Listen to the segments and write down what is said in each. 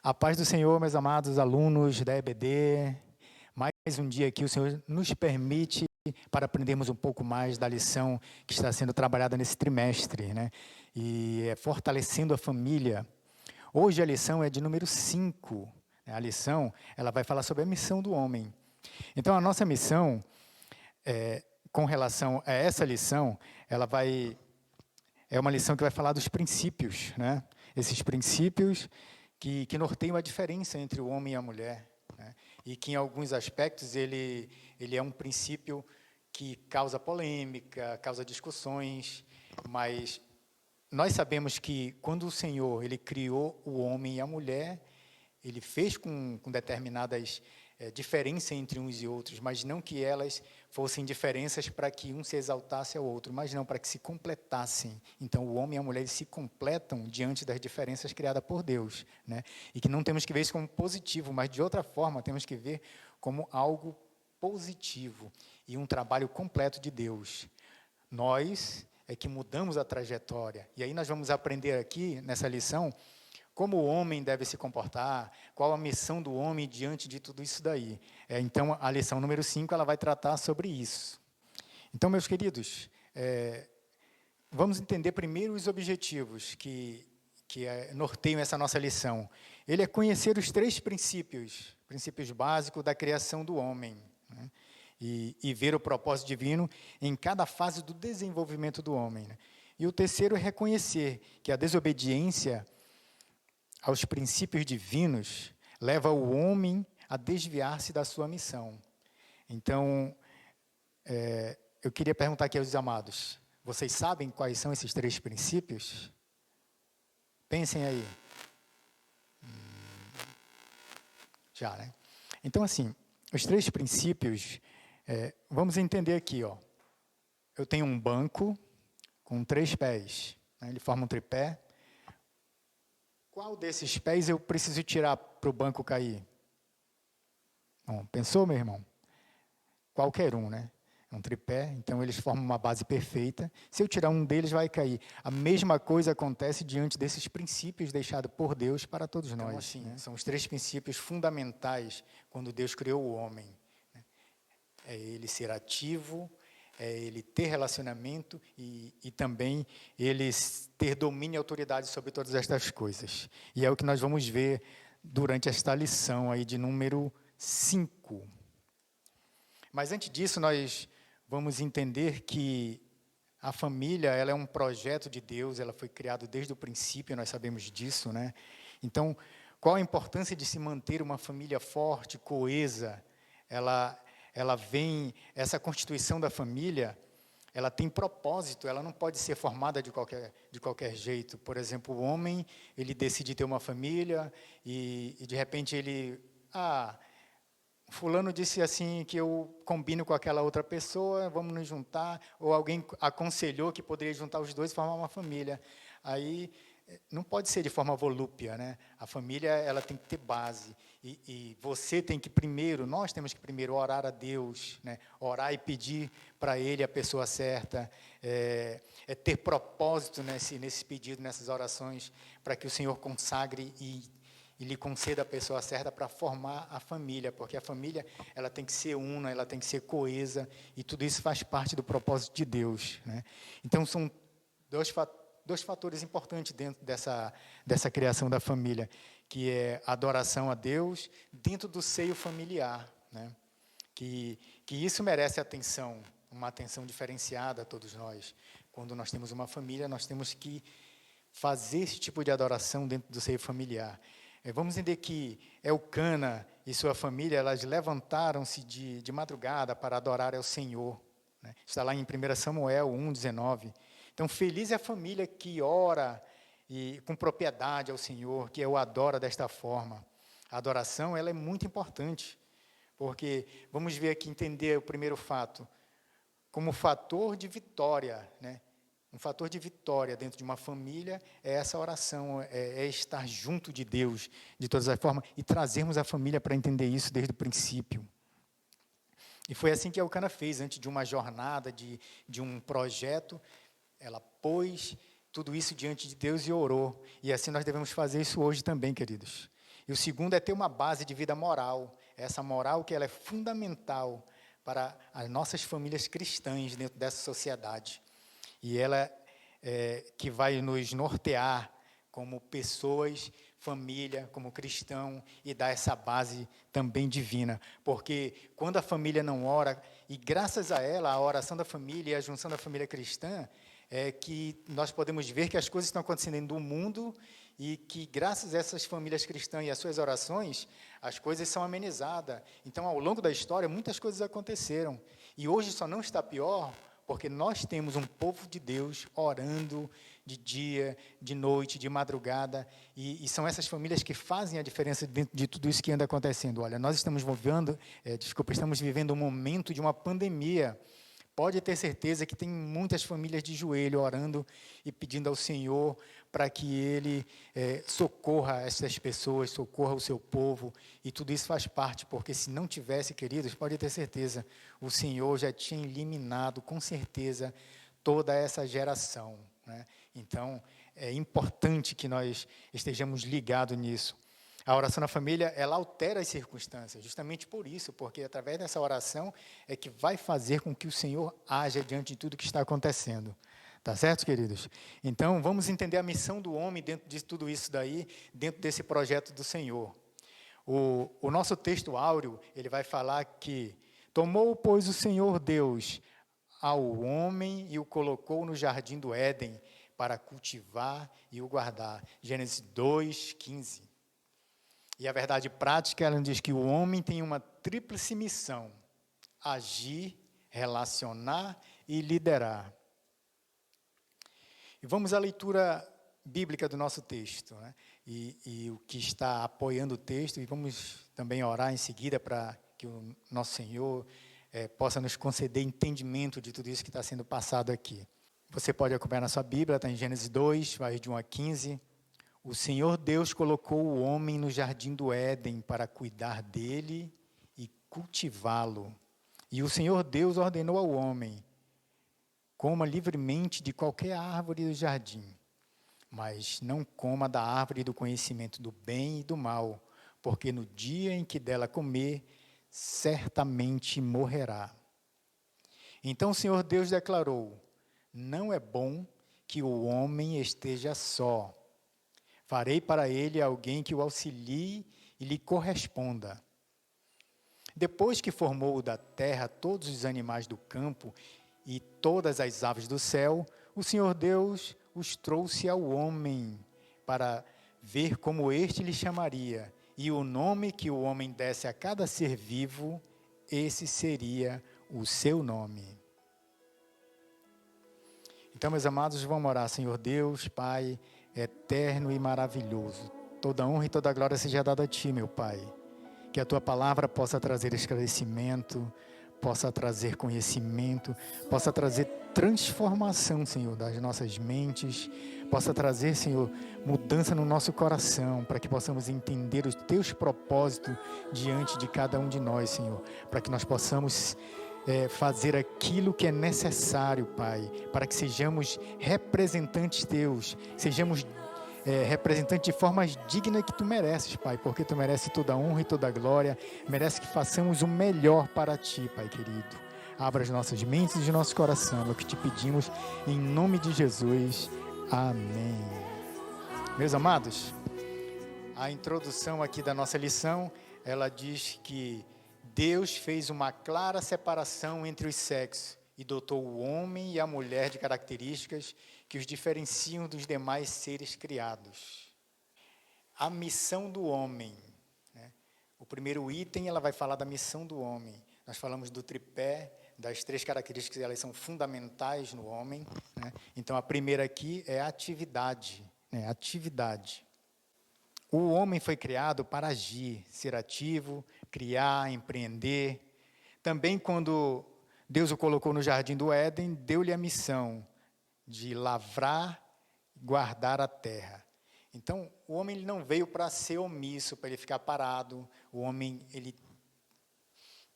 A paz do Senhor, meus amados alunos da EBD. Mais um dia aqui o Senhor nos permite para aprendermos um pouco mais da lição que está sendo trabalhada nesse trimestre, né? E é fortalecendo a família. Hoje a lição é de número 5. A lição, ela vai falar sobre a missão do homem. Então, a nossa missão, com relação a essa lição, é uma lição que vai falar dos princípios, né? Esses princípios que norteiam a diferença entre o homem e a mulher, né? E que, em alguns aspectos, ele é um princípio que causa polêmica, causa discussões, mas nós sabemos que, quando o Senhor ele criou o homem e a mulher, ele fez com determinadas diferenças entre uns e outros, mas não que elas fossem diferenças para que um se exaltasse ao outro, mas não, para que se completassem. Então, o homem e a mulher se completam diante das diferenças criadas por Deus, né? E que não temos que ver isso como positivo, mas, de outra forma, temos que ver como algo positivo e um trabalho completo de Deus. Nós é que mudamos a trajetória. E aí nós vamos aprender aqui, nessa lição, como o homem deve se comportar, qual a missão do homem diante de tudo isso daí. Então, a lição número 5, ela vai tratar sobre isso. Então, meus queridos, vamos entender primeiro os objetivos que norteiam essa nossa lição. Ele é conhecer os 3 princípios básicos da criação do homem, né? E ver o propósito divino em cada fase do desenvolvimento do homem, né? E o terceiro é reconhecer que a desobediência aos princípios divinos leva o homem a desviar-se da sua missão. Então, eu queria perguntar aqui aos amados, vocês sabem quais são esses 3 princípios? Pensem aí. Já, né? Então, assim, os 3 princípios, vamos entender aqui, ó. Eu tenho um banco com 3 pés, né? Ele forma um tripé. Qual desses pés eu preciso tirar para o banco cair? Bom, pensou, meu irmão? Qualquer um, né? É um tripé, então eles formam uma base perfeita. Se eu tirar um deles, vai cair. A mesma coisa acontece diante desses princípios deixados por Deus para todos nós. Então, assim, né? São os 3 princípios fundamentais quando Deus criou o homem. É ele ser ativo, é ele ter relacionamento e também ele ter domínio e autoridade sobre todas estas coisas. E é o que nós vamos ver durante esta lição aí de número 5. Mas antes disso, nós vamos entender que a família, ela é um projeto de Deus, ela foi criada desde o princípio, nós sabemos disso, né? Então, qual a importância de se manter uma família forte, coesa? Essa constituição da família, ela tem propósito, ela não pode ser formada de qualquer jeito. Por exemplo, o homem, ele decide ter uma família e de repente fulano disse assim que eu combino com aquela outra pessoa, vamos nos juntar, ou alguém aconselhou que poderia juntar os dois e formar uma família. Aí não pode ser de forma volúpia, né? A família, ela tem que ter base. E você tem que nós temos que primeiro orar a Deus, né? Orar e pedir para Ele a pessoa certa, ter propósito nesse pedido, nessas orações, para que o Senhor consagre e lhe conceda a pessoa certa para formar a família, porque a família, ela tem que ser una, ela tem que ser coesa, e tudo isso faz parte do propósito de Deus, né? Então, são dois fatores importantes dentro dessa criação da família, que é a adoração a Deus dentro do seio familiar, né? Que isso merece atenção, uma atenção diferenciada a todos nós. Quando nós temos uma família, nós temos que fazer esse tipo de adoração dentro do seio familiar. Vamos entender que Elcana e sua família, elas levantaram-se de madrugada para adorar ao Senhor, né? Está lá em 1 Samuel 1:19. Então, feliz é a família que ora e com propriedade ao Senhor, que o adora desta forma. A adoração, ela é muito importante, porque vamos ver aqui, entender o primeiro fato, como fator de vitória, né? Um fator de vitória dentro de uma família é essa oração, é estar junto de Deus, de todas as formas, e trazermos a família para entender isso desde o princípio. E foi assim que a Elcana fez, antes de uma jornada, de um projeto, ela pôs tudo isso diante de Deus e orou. E assim nós devemos fazer isso hoje também, queridos. E o segundo é ter uma base de vida moral. Essa moral que ela é fundamental para as nossas famílias cristãs dentro dessa sociedade. E ela que vai nos nortear como pessoas, família, como cristão, e dar essa base também divina. Porque quando a família não ora, e graças a ela, a oração da família e a junção da família cristã, é que nós podemos ver que as coisas estão acontecendo dentro do mundo e que, graças a essas famílias cristãs e às suas orações, as coisas são amenizadas. Então, ao longo da história, muitas coisas aconteceram. E hoje só não está pior porque nós temos um povo de Deus orando de dia, de noite, de madrugada, e são essas famílias que fazem a diferença dentro de tudo isso que anda acontecendo. Olha, nós estamos estamos vivendo um momento de uma pandemia. Pode ter certeza que tem muitas famílias de joelho orando e pedindo ao Senhor para que Ele socorra essas pessoas, socorra o seu povo, e tudo isso faz parte, porque se não tivesse, queridos, pode ter certeza, o Senhor já tinha eliminado, com certeza, toda essa geração, né? Então, é importante que nós estejamos ligados nisso. A oração na família, ela altera as circunstâncias, justamente por isso, porque através dessa oração é que vai fazer com que o Senhor haja diante de tudo que está acontecendo. Tá certo, queridos? Então, vamos entender a missão do homem dentro de tudo isso daí, dentro desse projeto do Senhor. O nosso texto áureo, ele vai falar que tomou, pois, o Senhor Deus ao homem e o colocou no jardim do Éden para cultivar e o guardar. Gênesis 2:15. E a verdade prática, ela diz que o homem tem uma tríplice missão: agir, relacionar e liderar. E vamos à leitura bíblica do nosso texto, né? E o que está apoiando o texto, e vamos também orar em seguida para que o nosso Senhor possa nos conceder entendimento de tudo isso que está sendo passado aqui. Você pode acompanhar na sua Bíblia, está em Gênesis 2, vai de 1 a 15. O Senhor Deus colocou o homem no jardim do Éden para cuidar dele e cultivá-lo. E o Senhor Deus ordenou ao homem: coma livremente de qualquer árvore do jardim, mas não coma da árvore do conhecimento do bem e do mal, porque no dia em que dela comer, certamente morrerá. Então o Senhor Deus declarou: não é bom que o homem esteja só. Farei para ele alguém que o auxilie e lhe corresponda. Depois que formou da terra todos os animais do campo e todas as aves do céu, o Senhor Deus os trouxe ao homem para ver como este lhe chamaria. E o nome que o homem desse a cada ser vivo, esse seria o seu nome. Então, meus amados, vamos orar. Senhor Deus, Pai eterno e maravilhoso, toda honra e toda glória seja dada a Ti, meu Pai. Que a Tua palavra possa trazer esclarecimento, possa trazer conhecimento, possa trazer transformação, Senhor, das nossas mentes, possa trazer, Senhor, mudança no nosso coração, para que possamos entender os Teus propósitos diante de cada um de nós, Senhor, para que nós possamos fazer aquilo que é necessário, Pai, para que sejamos representantes Teus, sejamos representantes de formas dignas que Tu mereces, Pai, porque Tu mereces toda a honra e toda a glória, merece que façamos o melhor para Ti, Pai querido. Abra as nossas mentes e o nosso coração, é o que Te pedimos, em nome de Jesus. Amém. Meus amados, a introdução aqui da nossa lição, ela diz que Deus fez uma clara separação entre os sexos e dotou o homem e a mulher de características que os diferenciam dos demais seres criados. A missão do homem, né? O primeiro item, ela vai falar da missão do homem. Nós falamos do tripé, das 3 características, elas são fundamentais no homem, né? Então, a primeira aqui é a atividade, né? Atividade. O homem foi criado para agir, ser ativo, criar, empreender. Também, quando Deus o colocou no jardim do Éden, deu-lhe a missão de lavrar e guardar a terra. Então, o homem ele não veio para ser omisso, para ele ficar parado. O homem, ele,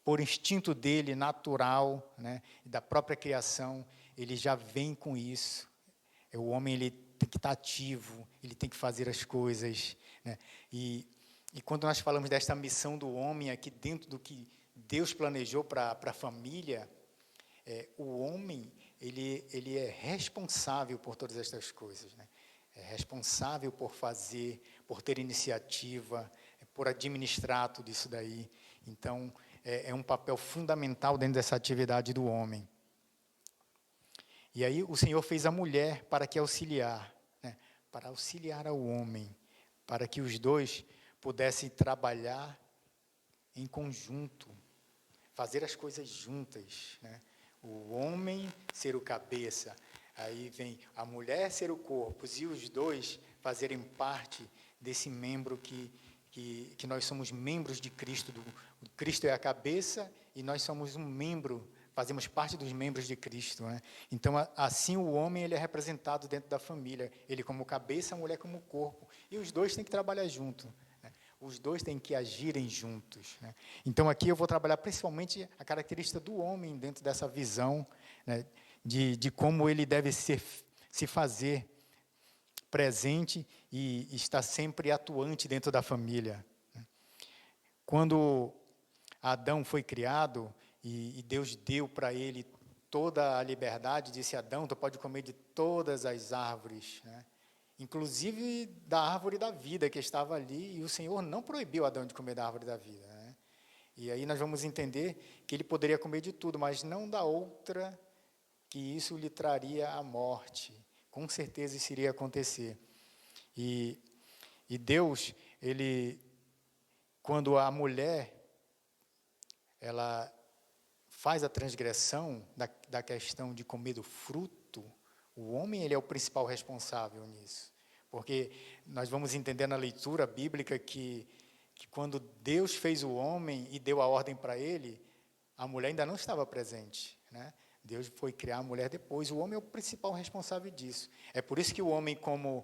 por instinto dele, natural, né, da própria criação, ele já vem com isso. O homem ele tem que estar ativo, ele tem que fazer as coisas, né? E E quando nós falamos desta missão do homem aqui dentro do que Deus planejou para a família, o homem ele é responsável por todas estas coisas, né? É responsável por fazer, por ter iniciativa, por administrar tudo isso daí. Então, é um papel fundamental dentro dessa atividade do homem. E aí o Senhor fez a mulher para que auxiliar, né? Para auxiliar ao homem, para que os dois pudessem trabalhar em conjunto, fazer as coisas juntas, né? O homem ser o cabeça, aí vem a mulher ser o corpo, e os dois fazerem parte desse membro que nós somos membros de Cristo. Cristo é a cabeça e nós somos um membro, fazemos parte dos membros de Cristo, né? Então, assim o homem ele é representado dentro da família, ele como cabeça, a mulher como corpo, e os dois têm que trabalhar junto, né? Os dois têm que agirem juntos, né? Então, aqui eu vou trabalhar principalmente a característica do homem dentro dessa visão, né, de como ele deve se fazer presente e estar sempre atuante dentro da família. Quando Adão foi criado e Deus deu para ele toda a liberdade, disse: Adão, tu pode comer de todas as árvores, né? Inclusive da árvore da vida que estava ali, e o Senhor não proibiu Adão de comer da árvore da vida, né? E aí nós vamos entender que ele poderia comer de tudo, mas não da outra, que isso lhe traria a morte. Com certeza isso iria acontecer. E Deus, quando a mulher, ela faz a transgressão da questão de comer do fruto, o homem ele é o principal responsável nisso. Porque nós vamos entender na leitura bíblica que quando Deus fez o homem e deu a ordem para ele, a mulher ainda não estava presente, né? Deus foi criar a mulher depois, o homem é o principal responsável disso. É por isso que o homem, com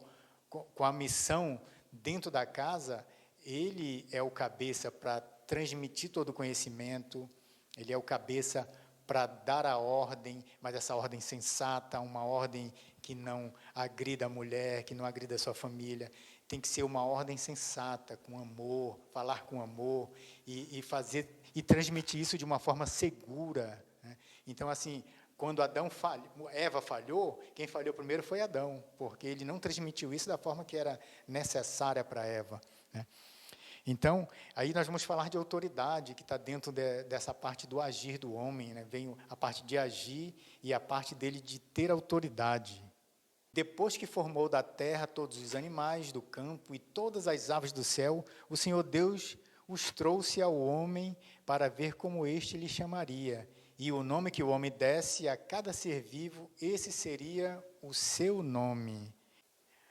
a missão dentro da casa, ele é o cabeça para transmitir todo o conhecimento, ele é o cabeça para dar a ordem, mas essa ordem sensata, uma ordem que não agrida a mulher, que não agrida a sua família. Tem que ser uma ordem sensata, com amor, falar com amor e fazer e transmitir isso de uma forma segura, né? Então, assim, quando Eva falhou, quem falhou primeiro foi Adão, porque ele não transmitiu isso da forma que era necessária para Eva, né? Então, aí nós vamos falar de autoridade, que está dentro dessa parte do agir do homem, né? Vem a parte de agir e a parte dele de ter autoridade. Depois que formou da terra todos os animais do campo e todas as aves do céu, o Senhor Deus os trouxe ao homem para ver como este lhe chamaria. E o nome que o homem desse a cada ser vivo, esse seria o seu nome.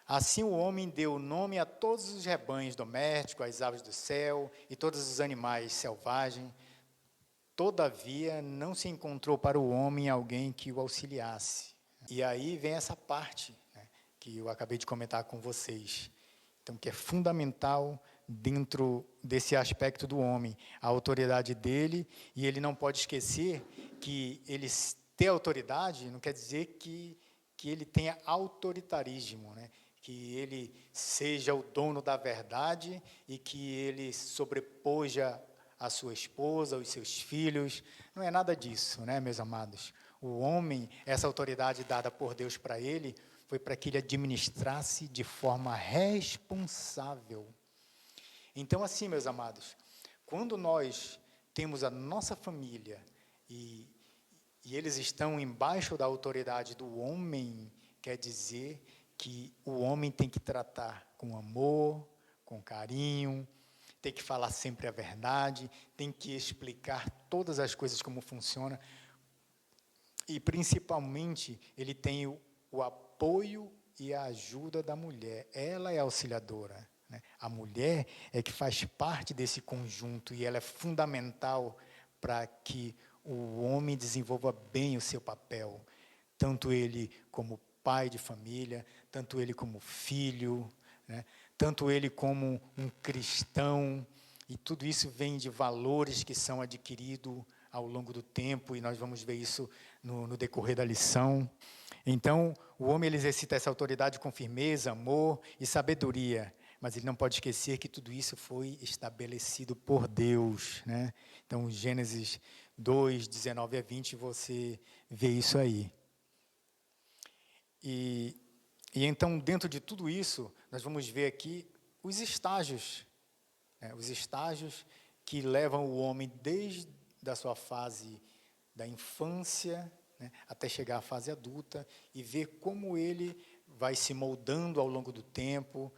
Assim o homem deu nome a todos os rebanhos domésticos, às aves do céu e todos os animais selvagens. Todavia, não se encontrou para o homem alguém que o auxiliasse. E aí vem essa parte, né, que eu acabei de comentar com vocês. Então, que é fundamental dentro desse aspecto do homem, a autoridade dele, e ele não pode esquecer que ele ter autoridade não quer dizer que ele tenha autoritarismo, né? Que ele seja o dono da verdade e que ele sobrepoja a sua esposa, os seus filhos. Não é nada disso, né, meus amados? O homem, essa autoridade dada por Deus para ele, foi para que ele administrasse de forma responsável. Então, assim, meus amados, quando nós temos a nossa família e eles estão embaixo da autoridade do homem, quer dizer que o homem tem que tratar com amor, com carinho, tem que falar sempre a verdade, tem que explicar todas as coisas como funciona. E, principalmente, ele tem o apoio e a ajuda da mulher. Ela é auxiliadora, né? A mulher é que faz parte desse conjunto e ela é fundamental para que o homem desenvolva bem o seu papel. Tanto ele como pai de família, tanto ele como filho, né? Tanto ele como um cristão. E tudo isso vem de valores que são adquiridos ao longo do tempo, e nós vamos ver isso no decorrer da lição. Então, o homem ele exercita essa autoridade com firmeza, amor e sabedoria, mas ele não pode esquecer que tudo isso foi estabelecido por Deus, né? Então, Gênesis 2, 19 a 20, você vê isso aí. E então, dentro de tudo isso, nós vamos ver aqui os estágios, né? Os estágios que levam o homem desde a sua fase da infância, né, até chegar à fase adulta, e ver como ele vai se moldando ao longo do tempo,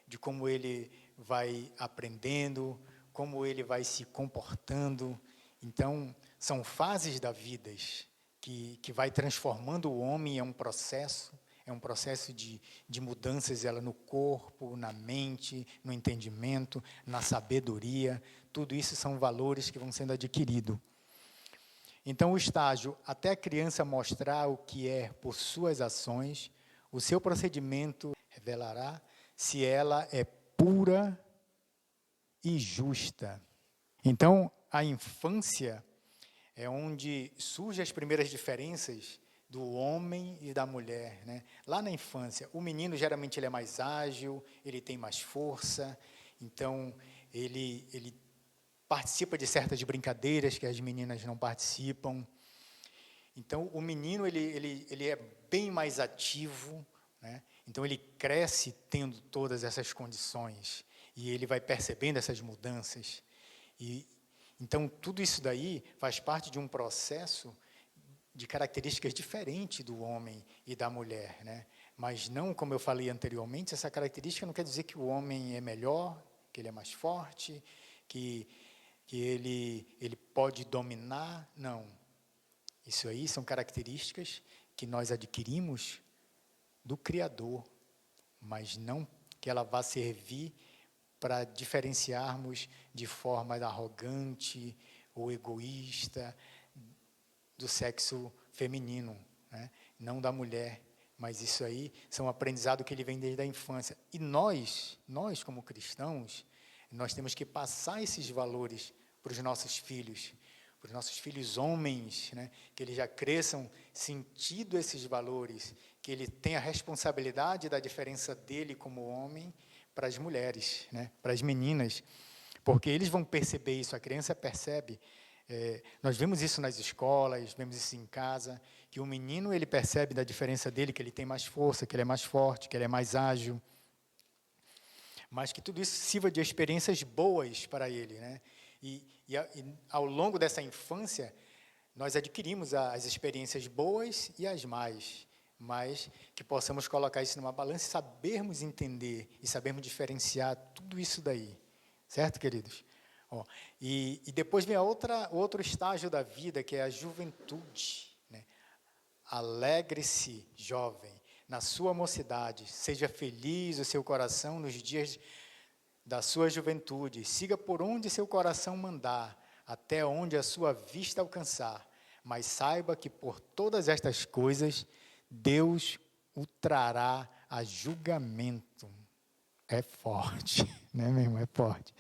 de como ele vai aprendendo, como ele vai se comportando. Então, são fases da vida que vai transformando o homem. É um processo de mudanças ela no corpo, na mente, no entendimento, na sabedoria. Tudo isso são valores que vão sendo adquiridos. Então, o estágio, até a criança mostrar o que é por suas ações, o seu procedimento revelará se ela é pura e justa. Então, a infância é onde surgem as primeiras diferenças do homem e da mulher, né? Lá na infância, o menino geralmente ele é mais ágil, ele tem mais força, então ele participa de certas brincadeiras que as meninas não participam. Então, o menino ele é bem mais ativo, né? Então, ele cresce tendo todas essas condições e ele vai percebendo essas mudanças. Então, tudo isso daí faz parte de um processo de características diferentes do homem e da mulher, né? Mas não, como eu falei anteriormente, essa característica não quer dizer que o homem é melhor, que ele é mais forte, que ele pode dominar, não. Isso aí são características que nós adquirimos do Criador, mas não que ela vá servir para diferenciarmos de forma arrogante ou egoísta do sexo feminino, né? Não da mulher, mas isso aí são aprendizado que ele vem desde a infância. E nós como cristãos, nós temos que passar esses valores para os nossos filhos homens, né? Que eles já cresçam sentindo esses valores, que ele tenha a responsabilidade da diferença dele como homem para as mulheres, né? Para as meninas, porque eles vão perceber isso, a criança percebe. Nós vemos isso nas escolas, vemos isso em casa, que o menino ele percebe da diferença dele, que ele tem mais força, que ele é mais forte, que ele é mais ágil, mas que tudo isso sirva de experiências boas para ele, né? E ao longo dessa infância, nós adquirimos as experiências boas e as más, mas que possamos colocar isso numa balança e sabermos entender e sabermos diferenciar tudo isso daí. Certo, queridos? E depois vem outro estágio da vida, que é a juventude, né? Alegre-se, jovem, na sua mocidade, seja feliz o seu coração nos dias da sua juventude, siga por onde seu coração mandar, até onde a sua vista alcançar, mas saiba que por todas estas coisas, Deus o trará a julgamento. É forte, né, meu irmão? É forte.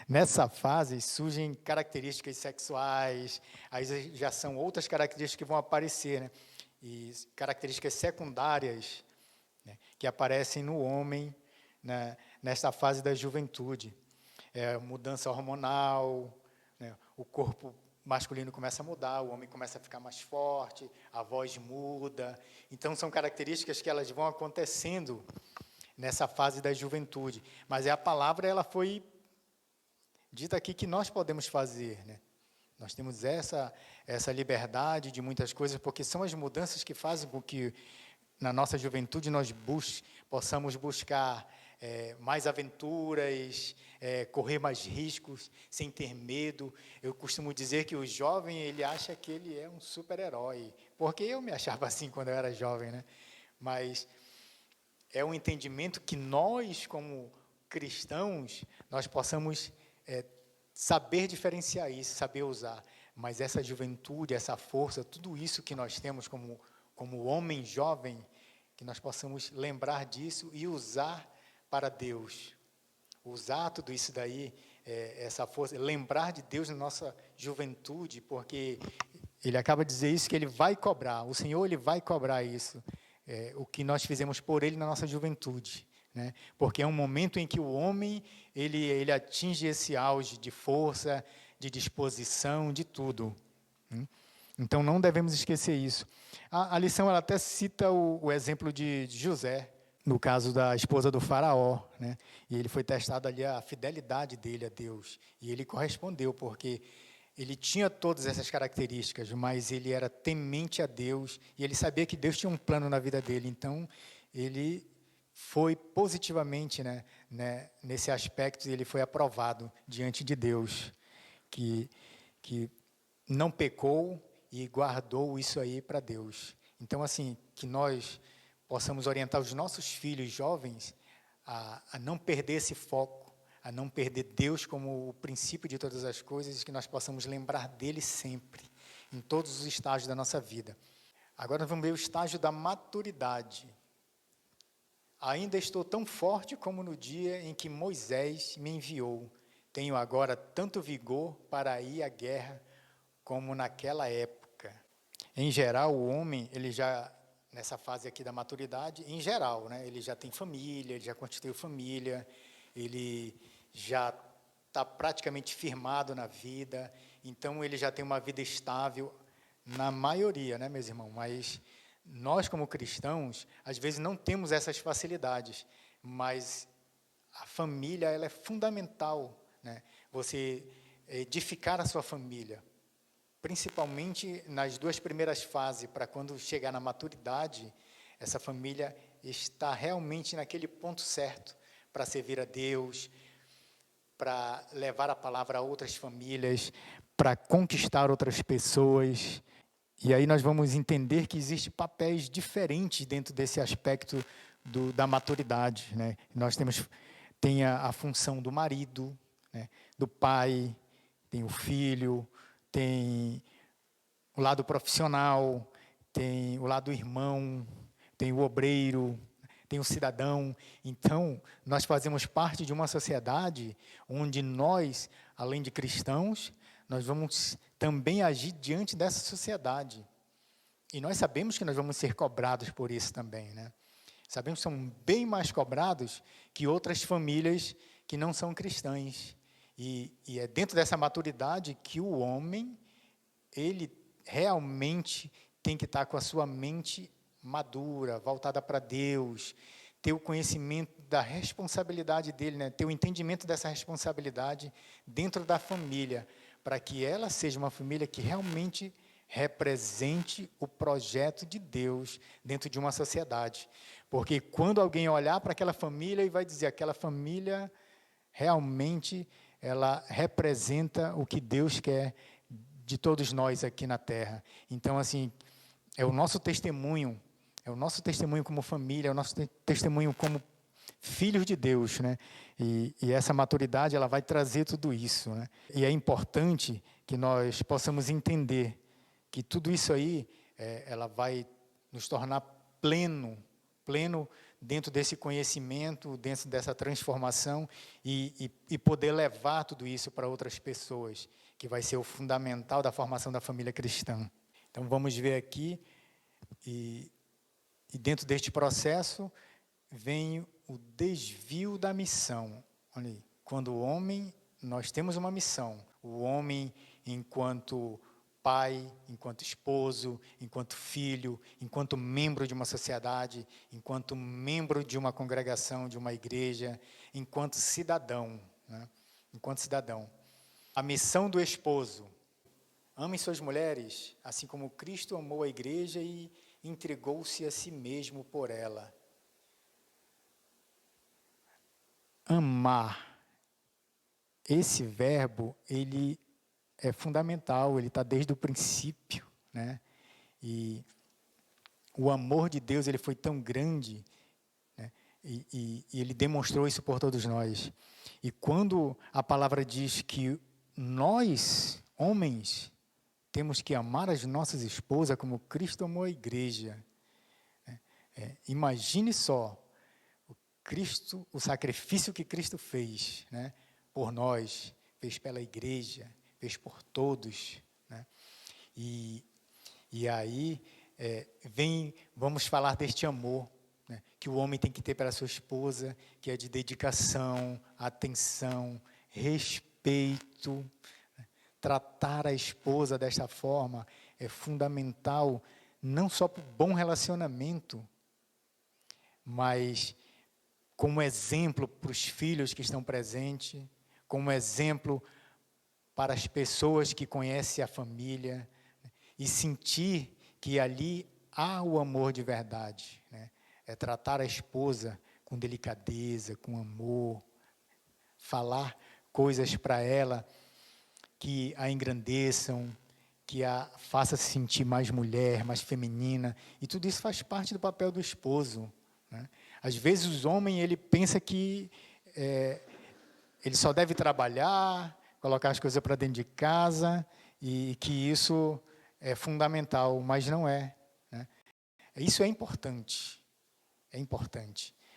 Nessa fase surgem características sexuais, aí já são outras características que vão aparecer, né? E características secundárias, né, que aparecem no homem, né, nessa fase da juventude. Mudança hormonal, né, o corpo masculino começa a mudar, o homem começa a ficar mais forte, a voz muda. Então, são características que elas vão acontecendo nessa fase da juventude. Mas a palavra ela foi dita aqui que nós podemos fazer, né? Nós temos essa liberdade de muitas coisas, porque são as mudanças que fazem com que, na nossa juventude, nós possamos buscar mais aventuras, correr mais riscos, sem ter medo. Eu costumo dizer que o jovem, ele acha que ele é um super-herói, porque eu me achava assim quando eu era jovem, né? Mas é um entendimento que nós, como cristãos, nós possamos saber diferenciar isso, saber usar. Mas essa juventude, essa força, tudo isso que nós temos como homem jovem, que nós possamos lembrar disso e usar para Deus. Usar tudo isso daí, essa força, lembrar de Deus na nossa juventude, porque ele acaba de dizer isso, que ele vai cobrar, o Senhor ele vai cobrar isso, o que nós fizemos por ele na nossa juventude. né? Porque é um momento em que o homem ele atinge esse auge de força, de disposição, de tudo. Então, não devemos esquecer isso. A lição ela até cita o exemplo de José, no caso da esposa do faraó, né? E ele foi testado ali a fidelidade dele a Deus. E ele correspondeu, porque ele tinha todas essas características, mas ele era temente a Deus, e ele sabia que Deus tinha um plano na vida dele. Então, ele foi positivamente, nesse aspecto, ele foi aprovado diante de Deus, que não pecou e guardou isso aí para Deus. Então, assim, que nós possamos orientar os nossos filhos jovens a não perder esse foco, a não perder Deus como o princípio de todas as coisas, e que nós possamos lembrar dele sempre, em todos os estágios da nossa vida. Agora vamos ver o estágio da maturidade. Ainda estou tão forte como no dia em que Moisés me enviou. Tenho agora tanto vigor para ir à guerra como naquela época. Em geral, o homem, ele já, nessa fase aqui da maturidade, em geral, ele já tem família, ele já constituiu família, ele já está praticamente firmado na vida, então ele já tem uma vida estável, na maioria, meus irmãos? Mas nós, como cristãos, às vezes não temos essas facilidades, mas a família ela é fundamental, Você edificar a sua família, principalmente nas 2 primeiras fases, para quando chegar na maturidade, essa família está realmente naquele ponto certo para servir a Deus, para levar a palavra a outras famílias, para conquistar outras pessoas. E aí nós vamos entender que existem papéis diferentes dentro desse aspecto da maturidade. Nós tem a função do marido, do pai, tem o filho, tem o lado profissional, tem o lado irmão, tem o obreiro, tem o cidadão. Então, nós fazemos parte de uma sociedade onde nós, além de cristãos, nós vamos também agir diante dessa sociedade. E nós sabemos que nós vamos ser cobrados por isso também, Sabemos que são bem mais cobrados que outras famílias que não são cristãs. E é dentro dessa maturidade que o homem, ele realmente tem que estar com a sua mente madura, voltada para Deus, ter o conhecimento da responsabilidade dele, ter o entendimento dessa responsabilidade dentro da família, para que ela seja uma família que realmente represente o projeto de Deus dentro de uma sociedade. Porque quando alguém olhar para aquela família e vai dizer, aquela família realmente ela representa o que Deus quer de todos nós aqui na Terra. Então, assim, é o nosso testemunho como família, é o nosso testemunho como filhos de Deus, E essa maturidade, ela vai trazer tudo isso, E é importante que nós possamos entender que tudo isso aí, ela vai nos tornar pleno dentro desse conhecimento, dentro dessa transformação e poder levar tudo isso para outras pessoas, que vai ser o fundamental da formação da família cristã. Então, vamos ver aqui, e dentro deste processo, vem o desvio da missão. Olha aí, quando o homem, nós temos uma missão, o homem enquanto pai, enquanto esposo, enquanto filho, enquanto membro de uma sociedade, enquanto membro de uma congregação, de uma igreja, enquanto cidadão, Enquanto cidadão. A missão do esposo: amem suas mulheres, assim como Cristo amou a igreja e entregou-se a si mesmo por ela. Amar. Esse verbo, ele é fundamental, ele está desde o princípio, E o amor de Deus, ele foi tão grande, e ele demonstrou isso por todos nós. E quando a palavra diz que nós, homens, temos que amar as nossas esposas como Cristo amou a igreja, imagine só o sacrifício que Cristo fez, por nós, fez pela igreja, fez por todos, E aí, vamos falar deste amor, né, que o homem tem que ter para a sua esposa, que é de dedicação, atenção, respeito. Tratar a esposa desta forma é fundamental, não só para o bom relacionamento, mas como exemplo para os filhos que estão presentes, como exemplo para as pessoas que conhecem a família, e sentir que ali há o amor de verdade, né? É tratar a esposa com delicadeza, com amor, falar coisas para ela que a engrandeçam, que a faça se sentir mais mulher, mais feminina, e tudo isso faz parte do papel do esposo, né? Às vezes o homem ele pensa que ele só deve trabalhar, colocar as coisas para dentro de casa, e que isso é fundamental, mas não é, né? Isso é importante,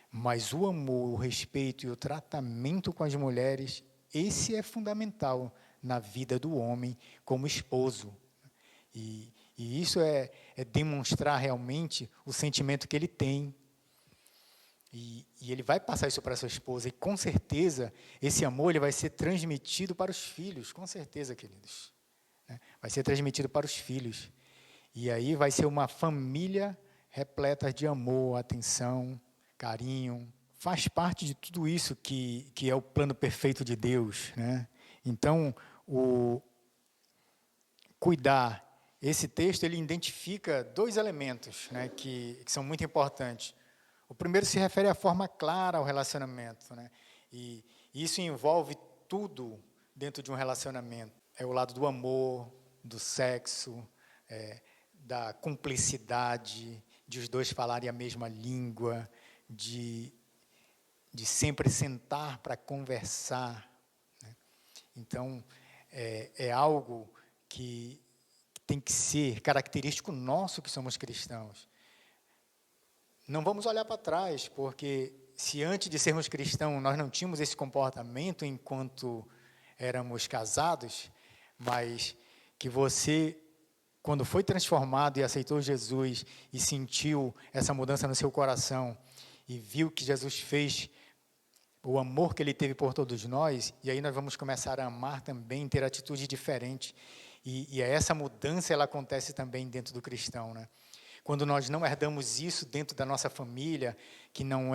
mas o amor, o respeito e o tratamento com as mulheres, esse é fundamental na vida do homem como esposo. E isso é demonstrar realmente o sentimento que ele tem. E ele vai passar isso para a sua esposa, e com certeza esse amor ele vai ser transmitido para os filhos, com certeza, queridos, né? Vai ser transmitido para os filhos. E aí vai ser uma família repleta de amor, atenção, carinho. Faz parte de tudo isso que é o plano perfeito de Deus, né? Então, cuidar. Esse texto ele identifica dois elementos, né, que são muito importantes. O primeiro se refere à forma clara ao relacionamento, né? E isso envolve tudo dentro de um relacionamento. É o lado do amor, do sexo, da cumplicidade, de os dois falarem a mesma língua, de sempre sentar para conversar, né? Então, é algo que tem que ser característico nosso que somos cristãos. Não vamos olhar para trás, porque se antes de sermos cristãos nós não tínhamos esse comportamento enquanto éramos casados, mas que você, quando foi transformado e aceitou Jesus e sentiu essa mudança no seu coração e viu que Jesus fez, o amor que ele teve por todos nós, e aí nós vamos começar a amar também, ter atitudes diferentes. E essa mudança ela acontece também dentro do cristão, né? Quando nós não herdamos isso dentro da nossa família, que não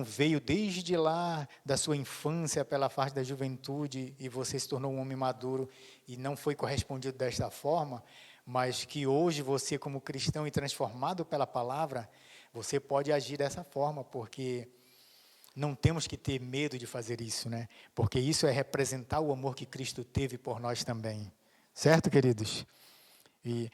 veio desde lá da sua infância, pela fase da juventude, e você se tornou um homem maduro e não foi correspondido desta forma, mas que hoje você, como cristão e transformado pela palavra, você pode agir dessa forma, porque não temos que ter medo de fazer isso, né? Porque isso é representar o amor que Cristo teve por nós também. Certo, queridos? E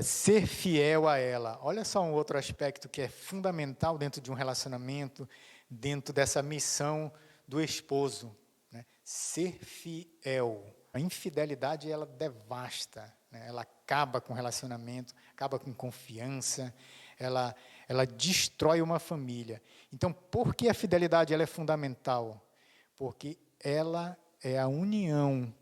ser fiel a ela. Olha só um outro aspecto que é fundamental dentro de um relacionamento, dentro dessa missão do esposo, né? Ser fiel. A infidelidade, ela devasta, né? Ela acaba com o relacionamento, acaba com confiança, ela destrói uma família. Então, por que a fidelidade ela é fundamental? Porque ela é a união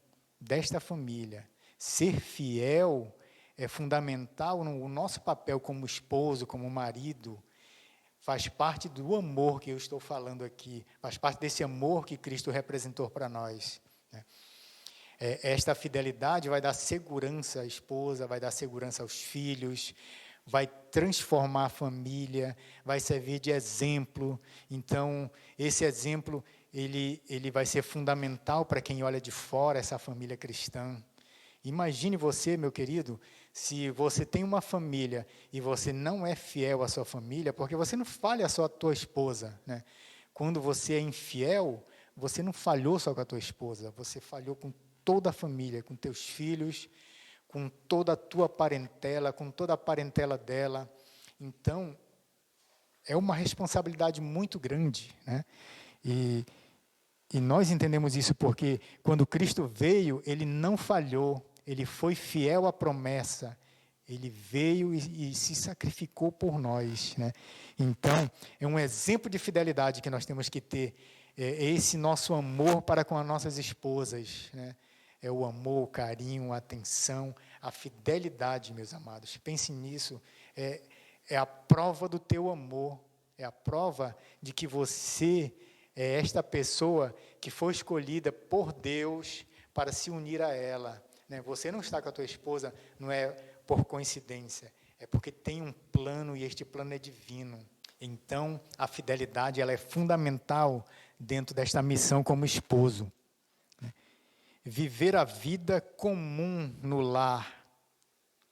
desta família. Ser fiel é fundamental no nosso papel como esposo, como marido. Faz parte do amor que eu estou falando aqui, faz parte desse amor que Cristo representou para nós, né? Esta fidelidade vai dar segurança à esposa, vai dar segurança aos filhos, vai transformar a família, vai servir de exemplo. Então, esse exemplo ele vai ser fundamental para quem olha de fora essa família cristã. Imagine você, meu querido, se você tem uma família e você não é fiel à sua família, porque você não falha só a tua esposa, né? Quando você é infiel, você não falhou só com a tua esposa, você falhou com toda a família, com teus filhos, com toda a tua parentela, com toda a parentela dela. Então, é uma responsabilidade muito grande, né? E nós entendemos isso porque, quando Cristo veio, ele não falhou, ele foi fiel à promessa, ele veio e se sacrificou por nós, né? Então, é um exemplo de fidelidade que nós temos que ter, esse nosso amor para com as nossas esposas, né? É o amor, o carinho, a atenção, a fidelidade, meus amados. Pensem nisso, é a prova do teu amor, é a prova de que você é esta pessoa que foi escolhida por Deus para se unir a ela. Né? Você não está com a tua esposa, não é por coincidência, é porque tem um plano e este plano é divino. Então, a fidelidade ela é fundamental dentro desta missão como esposo. Né? Viver a vida comum no lar,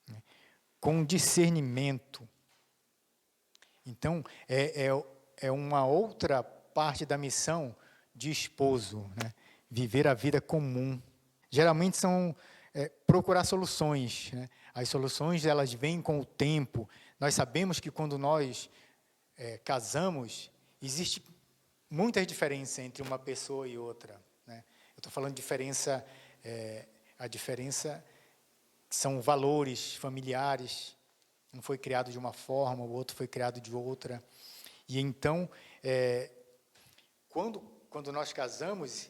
né? Com discernimento. Então, é uma outra parte da missão de esposo, né? Viver a vida comum. Geralmente são procurar soluções, né? As soluções elas vêm com o tempo. Nós sabemos que quando nós casamos, existe muitas diferenças entre uma pessoa e outra. Né? Eu estou falando de diferença, a diferença são valores familiares. Um foi criado de uma forma, o outro foi criado de outra. E então, quando nós casamos,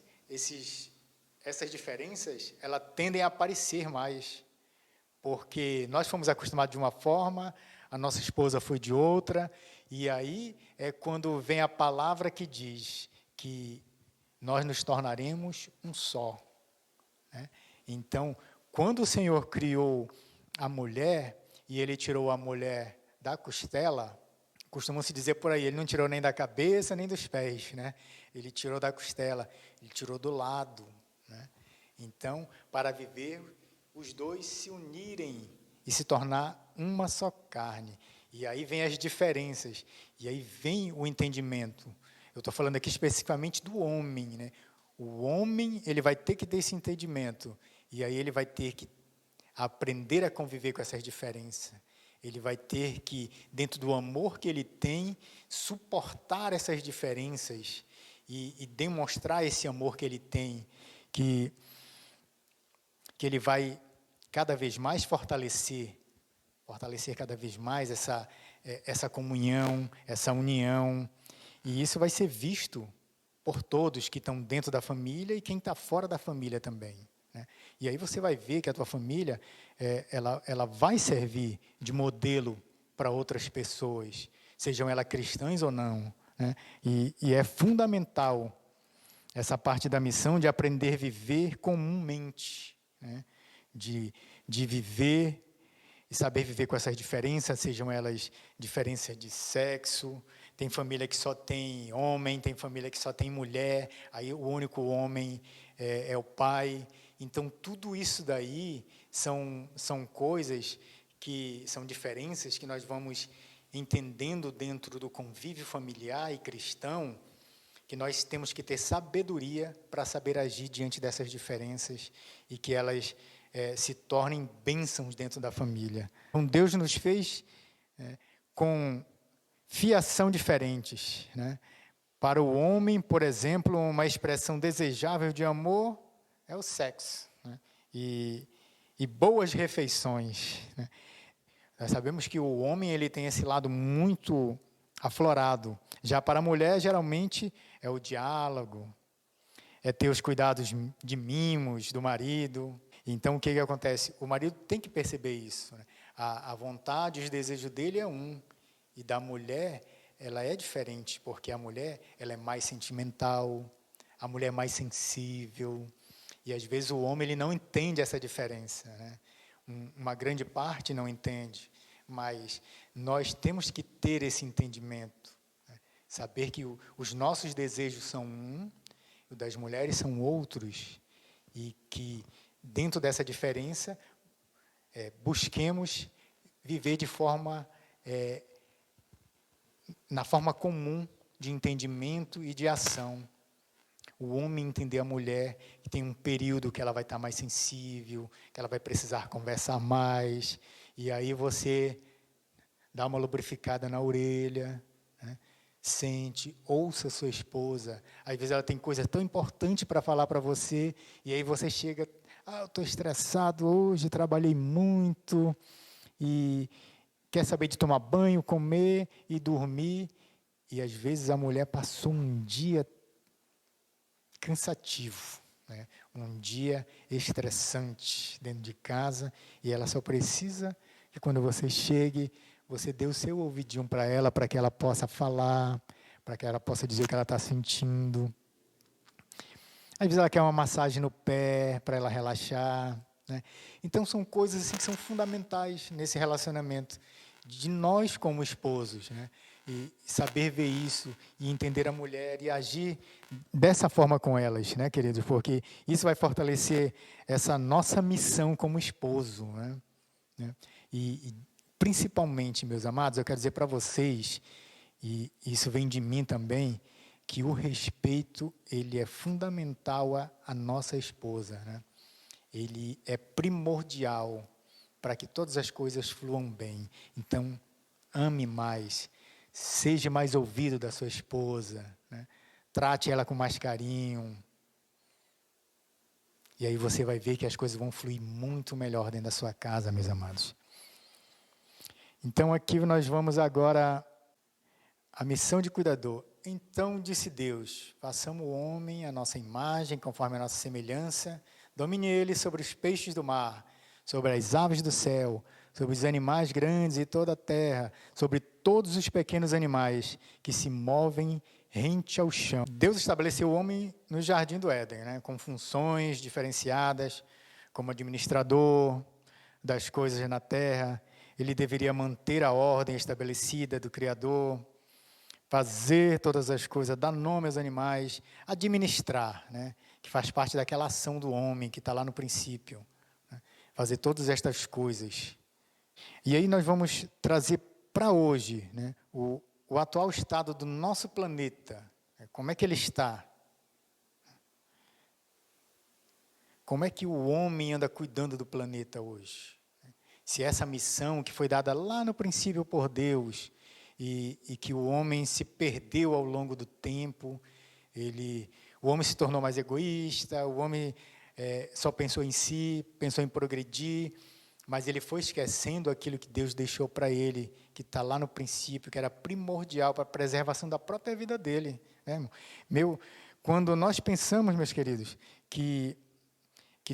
essas diferenças, elas tendem a aparecer mais, porque nós fomos acostumados de uma forma, a nossa esposa foi de outra, e aí é quando vem a palavra que diz que nós nos tornaremos um só. Né? Então, quando o Senhor criou a mulher, e Ele tirou a mulher da costela, costuma-se dizer por aí, Ele não tirou nem da cabeça, nem dos pés, né? Ele tirou da costela, Ele tirou do lado. Né? Então, para viver, os dois se unirem e se tornar uma só carne. E aí vem as diferenças, e aí vem o entendimento. Eu estou falando aqui especificamente do homem. Né? O homem ele vai ter que ter esse entendimento, e aí ele vai ter que aprender a conviver com essas diferenças. Ele vai ter que, dentro do amor que ele tem, suportar essas diferenças e demonstrar esse amor que ele tem, que ele vai cada vez mais fortalecer cada vez mais essa comunhão, essa união. E isso vai ser visto por todos que estão dentro da família e quem está fora da família também. Né? E aí você vai ver que a tua família, ela vai servir de modelo para outras pessoas, sejam elas cristãs ou não. Né? E é fundamental essa parte da missão de aprender a viver comumente, né? de viver e saber viver com essas diferenças, sejam elas diferenças de sexo. Tem família que só tem homem, tem família que só tem mulher, aí o único homem é o pai. Então, tudo isso daí são coisas que são diferenças que nós vamos entendendo dentro do convívio familiar e cristão, que nós temos que ter sabedoria para saber agir diante dessas diferenças e que elas se tornem bênçãos dentro da família. Então, Deus nos fez com fiação diferentes. Né? Para o homem, por exemplo, uma expressão desejável de amor é o sexo, né? E boas refeições. Né? Nós sabemos que o homem ele tem esse lado muito aflorado. Já para a mulher, geralmente, é o diálogo, é ter os cuidados de mimos do marido. Então, o que acontece? O marido tem que perceber isso. Né? A vontade, os desejos dele é um. E da mulher, ela é diferente, porque a mulher ela é mais sentimental, a mulher é mais sensível. E, às vezes, o homem ele não entende essa diferença. Né? Uma grande parte não entende. Mas nós temos que ter esse entendimento. Né? Saber que os nossos desejos são um, e o das mulheres são outros. E que, dentro dessa diferença, busquemos viver de forma, na forma comum de entendimento e de ação. O homem entender a mulher, que tem um período que ela vai estar mais sensível, que ela vai precisar conversar mais, e aí você dá uma lubrificada na orelha, né? Sente, ouça sua esposa. Às vezes ela tem coisa tão importante para falar para você, e aí você chega, eu estou estressado hoje, trabalhei muito, e quer saber de tomar banho, comer e dormir, e às vezes a mulher passou um dia cansativo, né? Um dia estressante dentro de casa, e ela só precisa que quando você chegue, você dê o seu ouvidinho para ela, para que ela possa falar, para que ela possa dizer o que ela está sentindo. Às vezes ela quer uma massagem no pé, para ela relaxar, né? Então, são coisas assim, que são fundamentais nesse relacionamento, de nós como esposos, né? E saber ver isso, e entender a mulher, e agir dessa forma com elas, né, queridos? Porque isso vai fortalecer essa nossa missão como esposo, né? E principalmente, meus amados, eu quero dizer para vocês, e isso vem de mim também, que o respeito, ele é fundamental à nossa esposa, né? Ele é primordial para que todas as coisas fluam bem. Então, ame mais, seja mais ouvido da sua esposa, né? Trate ela com mais carinho. E aí você vai ver que as coisas vão fluir muito melhor dentro da sua casa, meus amados. Então, aqui nós vamos agora a missão de cuidador. Então disse Deus, façamos o homem à nossa imagem, conforme a nossa semelhança, domine ele sobre os peixes do mar, sobre as aves do céu, sobre os animais grandes e toda a terra, sobre todos os pequenos animais que se movem rente ao chão. Deus estabeleceu o homem no jardim do Éden, né, com funções diferenciadas, como administrador das coisas na terra. Ele deveria manter a ordem estabelecida do Criador, fazer todas as coisas, dar nome aos animais, administrar, né? Que faz parte daquela ação do homem que está lá no princípio, né? Fazer todas estas coisas. E aí nós vamos trazer para hoje, né, o atual estado do nosso planeta. Como é que ele está? Como é que o homem anda cuidando do planeta hoje? Se essa missão que foi dada lá no princípio por Deus, e que o homem se perdeu ao longo do tempo, o homem se tornou mais egoísta, o homem só pensou em si, pensou em progredir, mas ele foi esquecendo aquilo que Deus deixou para ele, que está lá no princípio, que era primordial para a preservação da própria vida dele, né? Quando nós pensamos, meus queridos, que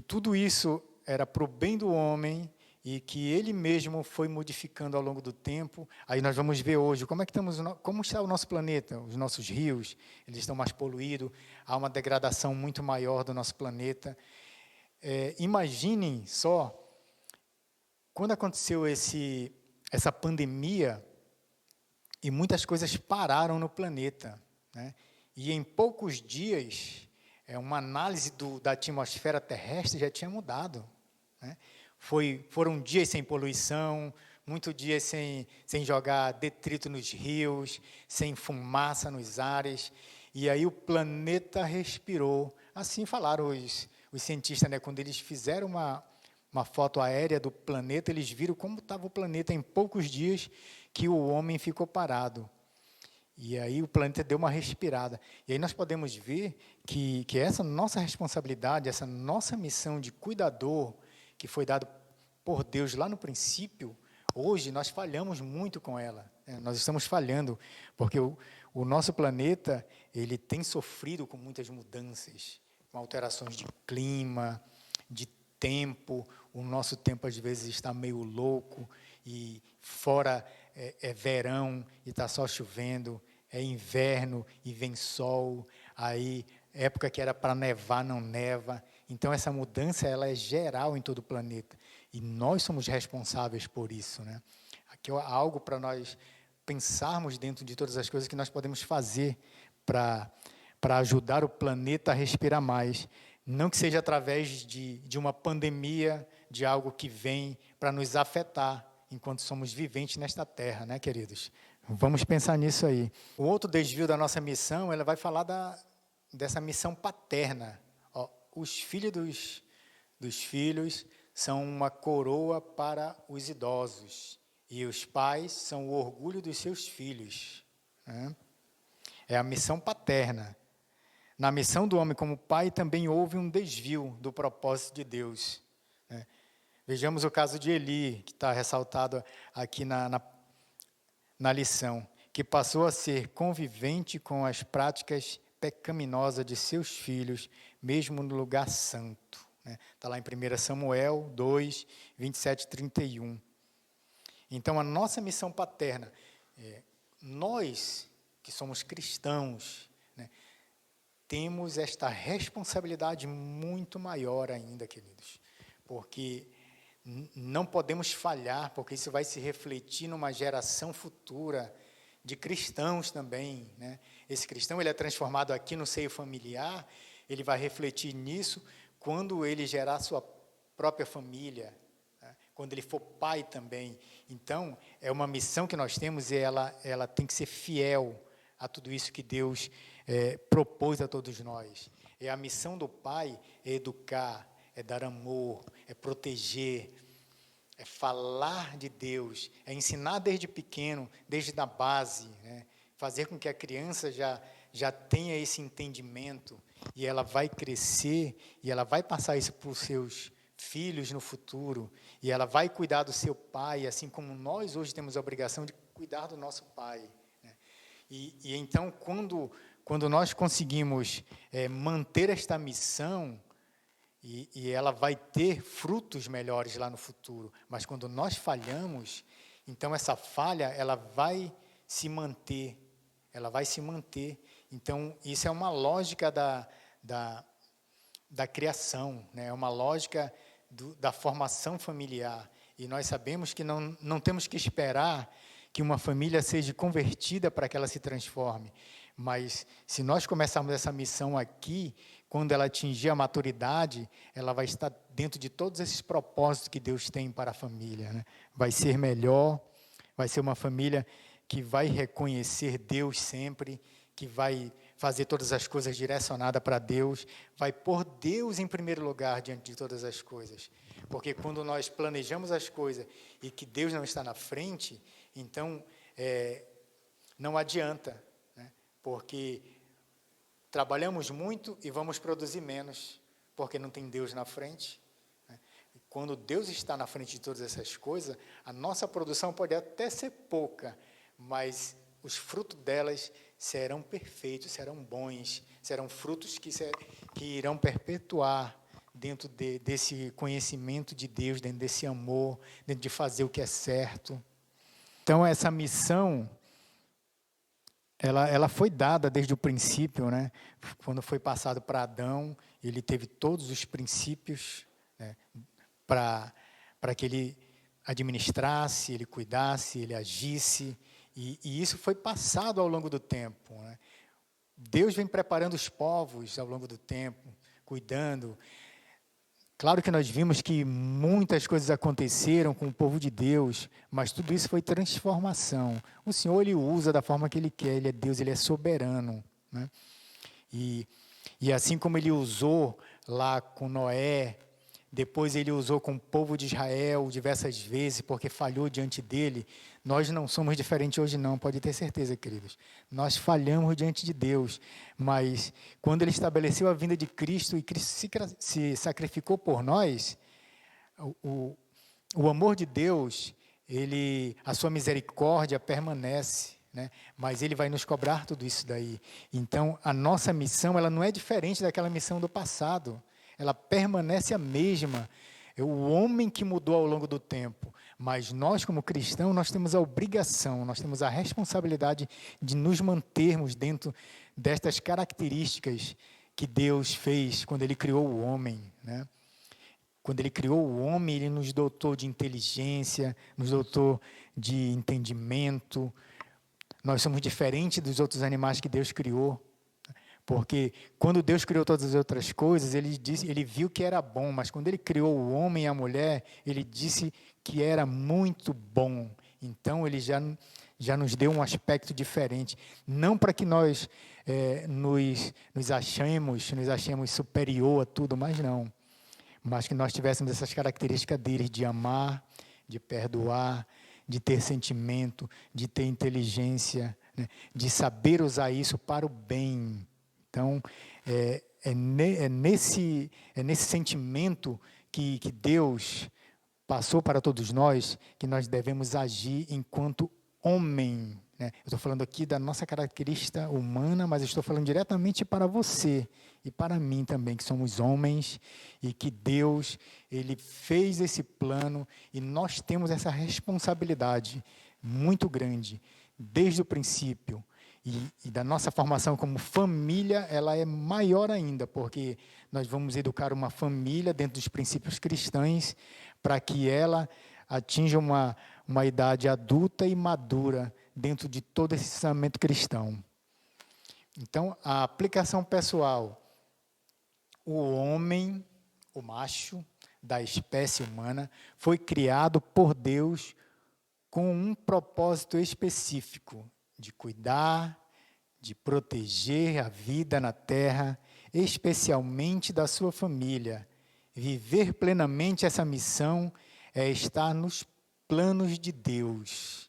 tudo isso era para o bem do homem, e que ele mesmo foi modificando ao longo do tempo, aí nós vamos ver hoje como está o nosso planeta, os nossos rios, eles estão mais poluídos, há uma degradação muito maior do nosso planeta. Imaginem só, quando aconteceu essa pandemia, e muitas coisas pararam no planeta, né? E em poucos dias, uma análise da atmosfera terrestre já tinha mudado, né? Foram dias sem poluição, muitos dias sem jogar detrito nos rios, sem fumaça nos ares, e aí o planeta respirou. Assim falaram os cientistas, né? Quando eles fizeram uma foto aérea do planeta, eles viram como estava o planeta em poucos dias que o homem ficou parado. E aí o planeta deu uma respirada. E aí nós podemos ver que essa nossa responsabilidade, essa nossa missão de cuidador, que foi dado por Deus lá no princípio, hoje nós falhamos muito com ela, né? Nós estamos falhando, porque o nosso planeta, ele tem sofrido com muitas mudanças, com alterações de clima, de tempo. O nosso tempo às vezes está meio louco, e fora é verão e está só chovendo, é inverno e vem sol, aí época que era para nevar não neva. Então essa mudança, ela é geral em todo o planeta, e nós somos responsáveis por isso, né? Aqui é algo para nós pensarmos dentro de todas as coisas que nós podemos fazer para ajudar o planeta a respirar mais. Não que seja através de uma pandemia, de algo que vem para nos afetar enquanto somos viventes nesta terra, né, queridos? Vamos pensar nisso aí. O outro desvio da nossa missão, ela vai falar dessa missão paterna. Os filhos dos filhos são uma coroa para os idosos, e os pais são o orgulho dos seus filhos, né? É a missão paterna. Na missão do homem como pai também houve um desvio do propósito de Deus, né? Vejamos o caso de Eli, que está ressaltado aqui na lição, que passou a ser convivente com as práticas pecaminosas de seus filhos, mesmo no lugar santo, né? Está lá em 1 Samuel 2, 27 e 31. Então, a nossa missão paterna, nós que somos cristãos, né, temos esta responsabilidade muito maior ainda, queridos, porque não podemos falhar, porque isso vai se refletir numa geração futura de cristãos também, né? Esse cristão, ele é transformado aqui no seio familiar, ele vai refletir nisso quando ele gerar sua própria família, né? Quando ele for pai também. Então, é uma missão que nós temos e ela tem que ser fiel a tudo isso que Deus propôs a todos nós. E a missão do pai é educar, é dar amor, é proteger, é falar de Deus, é ensinar desde pequeno, desde a base, né? Fazer com que a criança já tenha esse entendimento e ela vai crescer e ela vai passar isso para os seus filhos no futuro e ela vai cuidar do seu pai, assim como nós hoje temos a obrigação de cuidar do nosso pai, né? E então, quando nós conseguimos manter esta missão, e ela vai ter frutos melhores lá no futuro, mas quando nós falhamos, então essa falha, ela vai se manter, então isso é uma lógica da criação, né? É uma lógica da formação familiar, e nós sabemos que não temos que esperar que uma família seja convertida para que ela se transforme, mas se nós começarmos essa missão aqui, quando ela atingir a maturidade, ela vai estar dentro de todos esses propósitos que Deus tem para a família, né? Vai ser melhor, vai ser uma família que vai reconhecer Deus sempre, que vai fazer todas as coisas direcionadas para Deus, vai pôr Deus em primeiro lugar diante de todas as coisas. Porque quando nós planejamos as coisas e que Deus não está na frente, então não adianta, né? Porque trabalhamos muito e vamos produzir menos, porque não tem Deus na frente, né? Quando Deus está na frente de todas essas coisas, a nossa produção pode até ser pouca, mas os frutos delas serão perfeitos, serão bons, serão frutos que irão perpetuar dentro desse conhecimento de Deus, dentro desse amor, dentro de fazer o que é certo. Então, essa missão, ela foi dada desde o princípio, né? Quando foi passado para Adão, ele teve todos os princípios, né, para que ele administrasse, ele cuidasse, ele agisse, e isso foi passado ao longo do tempo, né? Deus vem preparando os povos ao longo do tempo, cuidando. Claro que nós vimos que muitas coisas aconteceram com o povo de Deus, mas tudo isso foi transformação. O Senhor, Ele usa da forma que Ele quer, Ele é Deus, Ele é soberano, né? E assim como Ele usou lá com Noé, depois Ele usou com o povo de Israel diversas vezes, porque falhou diante dEle, nós não somos diferentes hoje não, pode ter certeza, queridos. Nós falhamos diante de Deus, mas quando Ele estabeleceu a vinda de Cristo, e Cristo se sacrificou por nós, o amor de Deus, a sua misericórdia permanece, né? Mas Ele vai nos cobrar tudo isso daí. Então, a nossa missão, ela não é diferente daquela missão do passado, ela permanece a mesma. É o homem que mudou ao longo do tempo, mas nós, como cristãos, nós temos a obrigação, nós temos a responsabilidade de nos mantermos dentro destas características que Deus fez quando Ele criou o homem, né? Quando Ele criou o homem, Ele nos dotou de inteligência, nos dotou de entendimento. Nós somos diferentes dos outros animais que Deus criou, porque quando Deus criou todas as outras coisas, Ele viu que era bom, mas quando Ele criou o homem e a mulher, Ele disse que era muito bom. Então, Ele já nos deu um aspecto diferente, não para que nós nos achemos superior a tudo, mas não. Mas que nós tivéssemos essas características deles, de amar, de perdoar, de ter sentimento, de ter inteligência, né? De saber usar isso para o bem. Então, é nesse sentimento que Deus passou para todos nós, que nós devemos agir enquanto homem, né? Eu estou falando aqui da nossa característica humana, mas eu estou falando diretamente para você e para mim também, que somos homens, e que Deus, Ele fez esse plano, e nós temos essa responsabilidade muito grande, desde o princípio. E da nossa formação como família, ela é maior ainda, porque nós vamos educar uma família dentro dos princípios cristãos, para que ela atinja uma idade adulta e madura dentro de todo esse ensinamento cristão. Então, a aplicação pessoal. O homem, o macho da espécie humana, foi criado por Deus com um propósito específico, de cuidar, de proteger a vida na terra, especialmente da sua família. Viver plenamente essa missão é estar nos planos de Deus.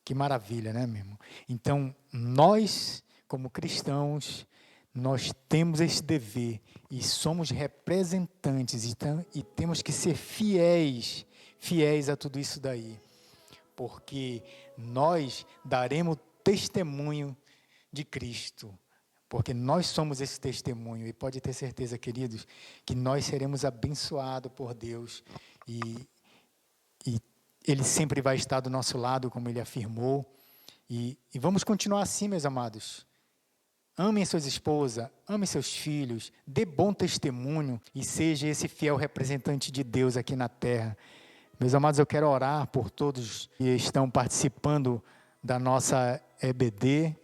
Que maravilha, né, meu irmão? Então, nós, como cristãos, nós temos esse dever e somos representantes e temos que ser fiéis a tudo isso daí, porque nós daremos testemunho de Cristo, porque nós somos esse testemunho, e pode ter certeza, queridos, que nós seremos abençoados por Deus, e Ele sempre vai estar do nosso lado, como Ele afirmou, e vamos continuar assim, meus amados. Amem suas esposas, amem seus filhos, dê bom testemunho e seja esse fiel representante de Deus aqui na terra. Meus amados, eu quero orar por todos que estão participando da nossa EBD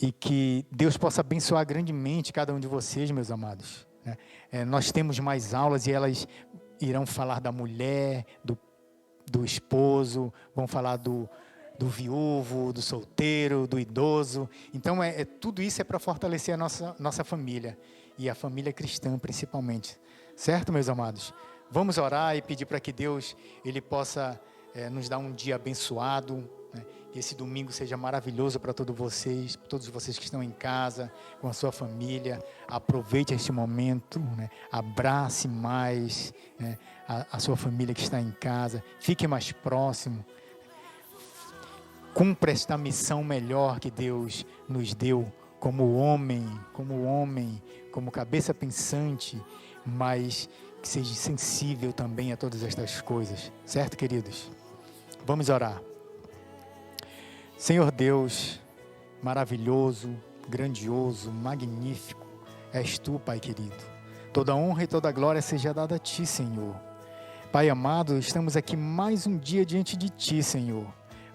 e que Deus possa abençoar grandemente cada um de vocês, meus amados. Nós temos mais aulas e elas irão falar da mulher, do esposo, vão falar do viúvo, do solteiro, do idoso. Então, tudo isso é para fortalecer a nossa família, e a família cristã principalmente. Certo, meus amados? Vamos orar e pedir para que Deus, Ele possa nos dar um dia abençoado, né? Que esse domingo seja maravilhoso para todos vocês que estão em casa, com a sua família. Aproveite este momento, né? Abrace mais, né? a sua família que está em casa. Fique mais próximo. Cumpra esta missão melhor que Deus nos deu como homem, como cabeça pensante, mas que seja sensível também a todas estas coisas. Certo, queridos? Vamos orar. Senhor Deus, maravilhoso, grandioso, magnífico, és Tu, Pai querido. Toda honra e toda glória seja dada a Ti, Senhor. Pai amado, estamos aqui mais um dia diante de Ti, Senhor,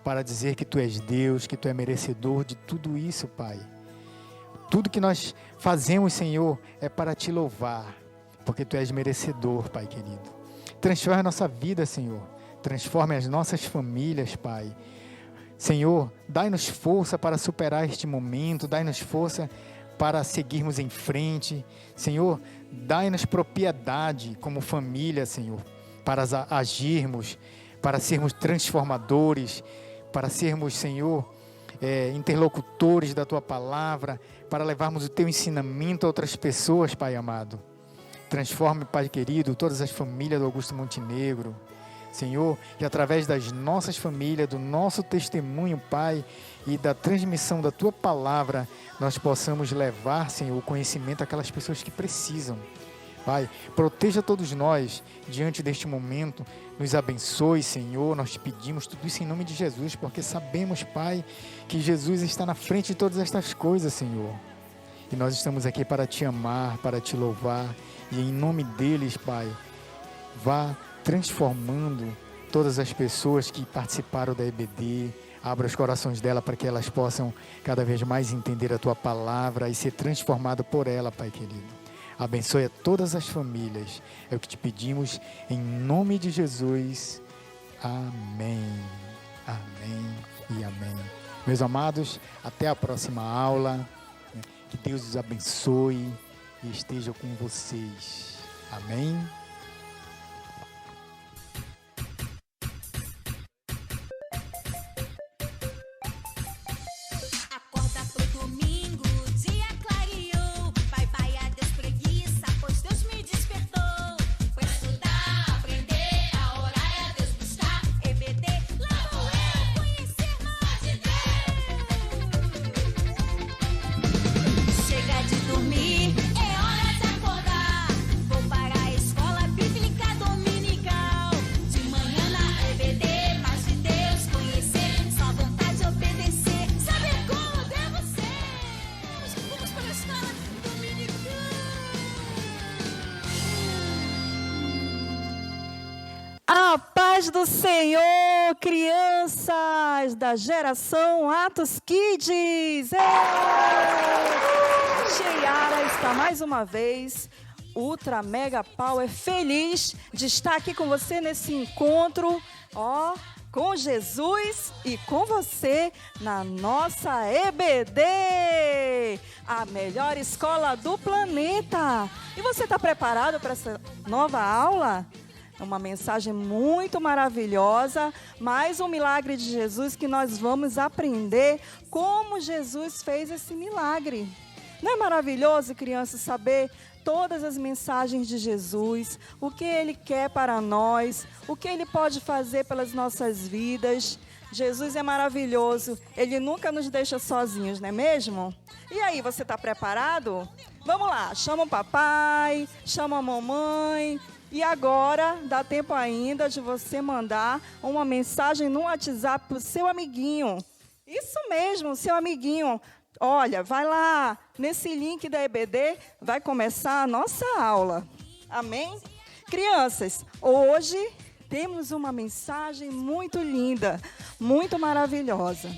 para dizer que Tu és Deus, que Tu é merecedor de tudo isso, Pai. Tudo que nós fazemos, Senhor, é para Te louvar, porque Tu és merecedor, Pai querido. Transforma a nossa vida, Senhor. Transforme as nossas famílias, Pai. Senhor, dai-nos força para superar este momento, dai-nos força para seguirmos em frente. Senhor, dai-nos propriedade como família, Senhor, para agirmos, para sermos transformadores, para sermos, Senhor, interlocutores da Tua palavra, para levarmos o Teu ensinamento a outras pessoas, Pai amado. Transforme, Pai querido, todas as famílias do Augusto Montenegro, Senhor, que através das nossas famílias, do nosso testemunho, Pai, e da transmissão da Tua palavra, nós possamos levar, Senhor, o conhecimento àquelas pessoas que precisam. Pai, proteja todos nós diante deste momento, nos abençoe, Senhor, nós te pedimos tudo isso em nome de Jesus, porque sabemos, Pai, que Jesus está na frente de todas estas coisas, Senhor, e nós estamos aqui para Te amar, para Te louvar, e em nome deles, Pai, vá transformando todas as pessoas que participaram da EBD, abra os corações dela para que elas possam cada vez mais entender a Tua palavra e ser transformado por ela, Pai querido. Abençoe a todas as famílias, é o que te pedimos em nome de Jesus. Amém, amém e amém. Meus amados, até a próxima aula, que Deus os abençoe e esteja com vocês. Amém. paz do Senhor, crianças da geração Atos Kids. Cheiara está mais uma vez, Ultra Mega Power, feliz de estar aqui com você nesse encontro, com Jesus e com você na nossa EBD, a melhor escola do planeta. E você está preparado para essa nova aula? É uma mensagem muito maravilhosa, mais um milagre de Jesus que nós vamos aprender como Jesus fez esse milagre. Não é maravilhoso, crianças, saber todas as mensagens de Jesus, o que Ele quer para nós, o que Ele pode fazer pelas nossas vidas? Jesus é maravilhoso, Ele nunca nos deixa sozinhos, não é mesmo? E aí, você está preparado? Vamos lá, chama o papai, chama a mamãe. E agora, dá tempo ainda de você mandar uma mensagem no WhatsApp para o seu amiguinho. Isso mesmo, seu amiguinho. Olha, vai lá, nesse link da EBD, vai começar a nossa aula. Amém? Crianças, hoje temos uma mensagem muito linda, muito maravilhosa.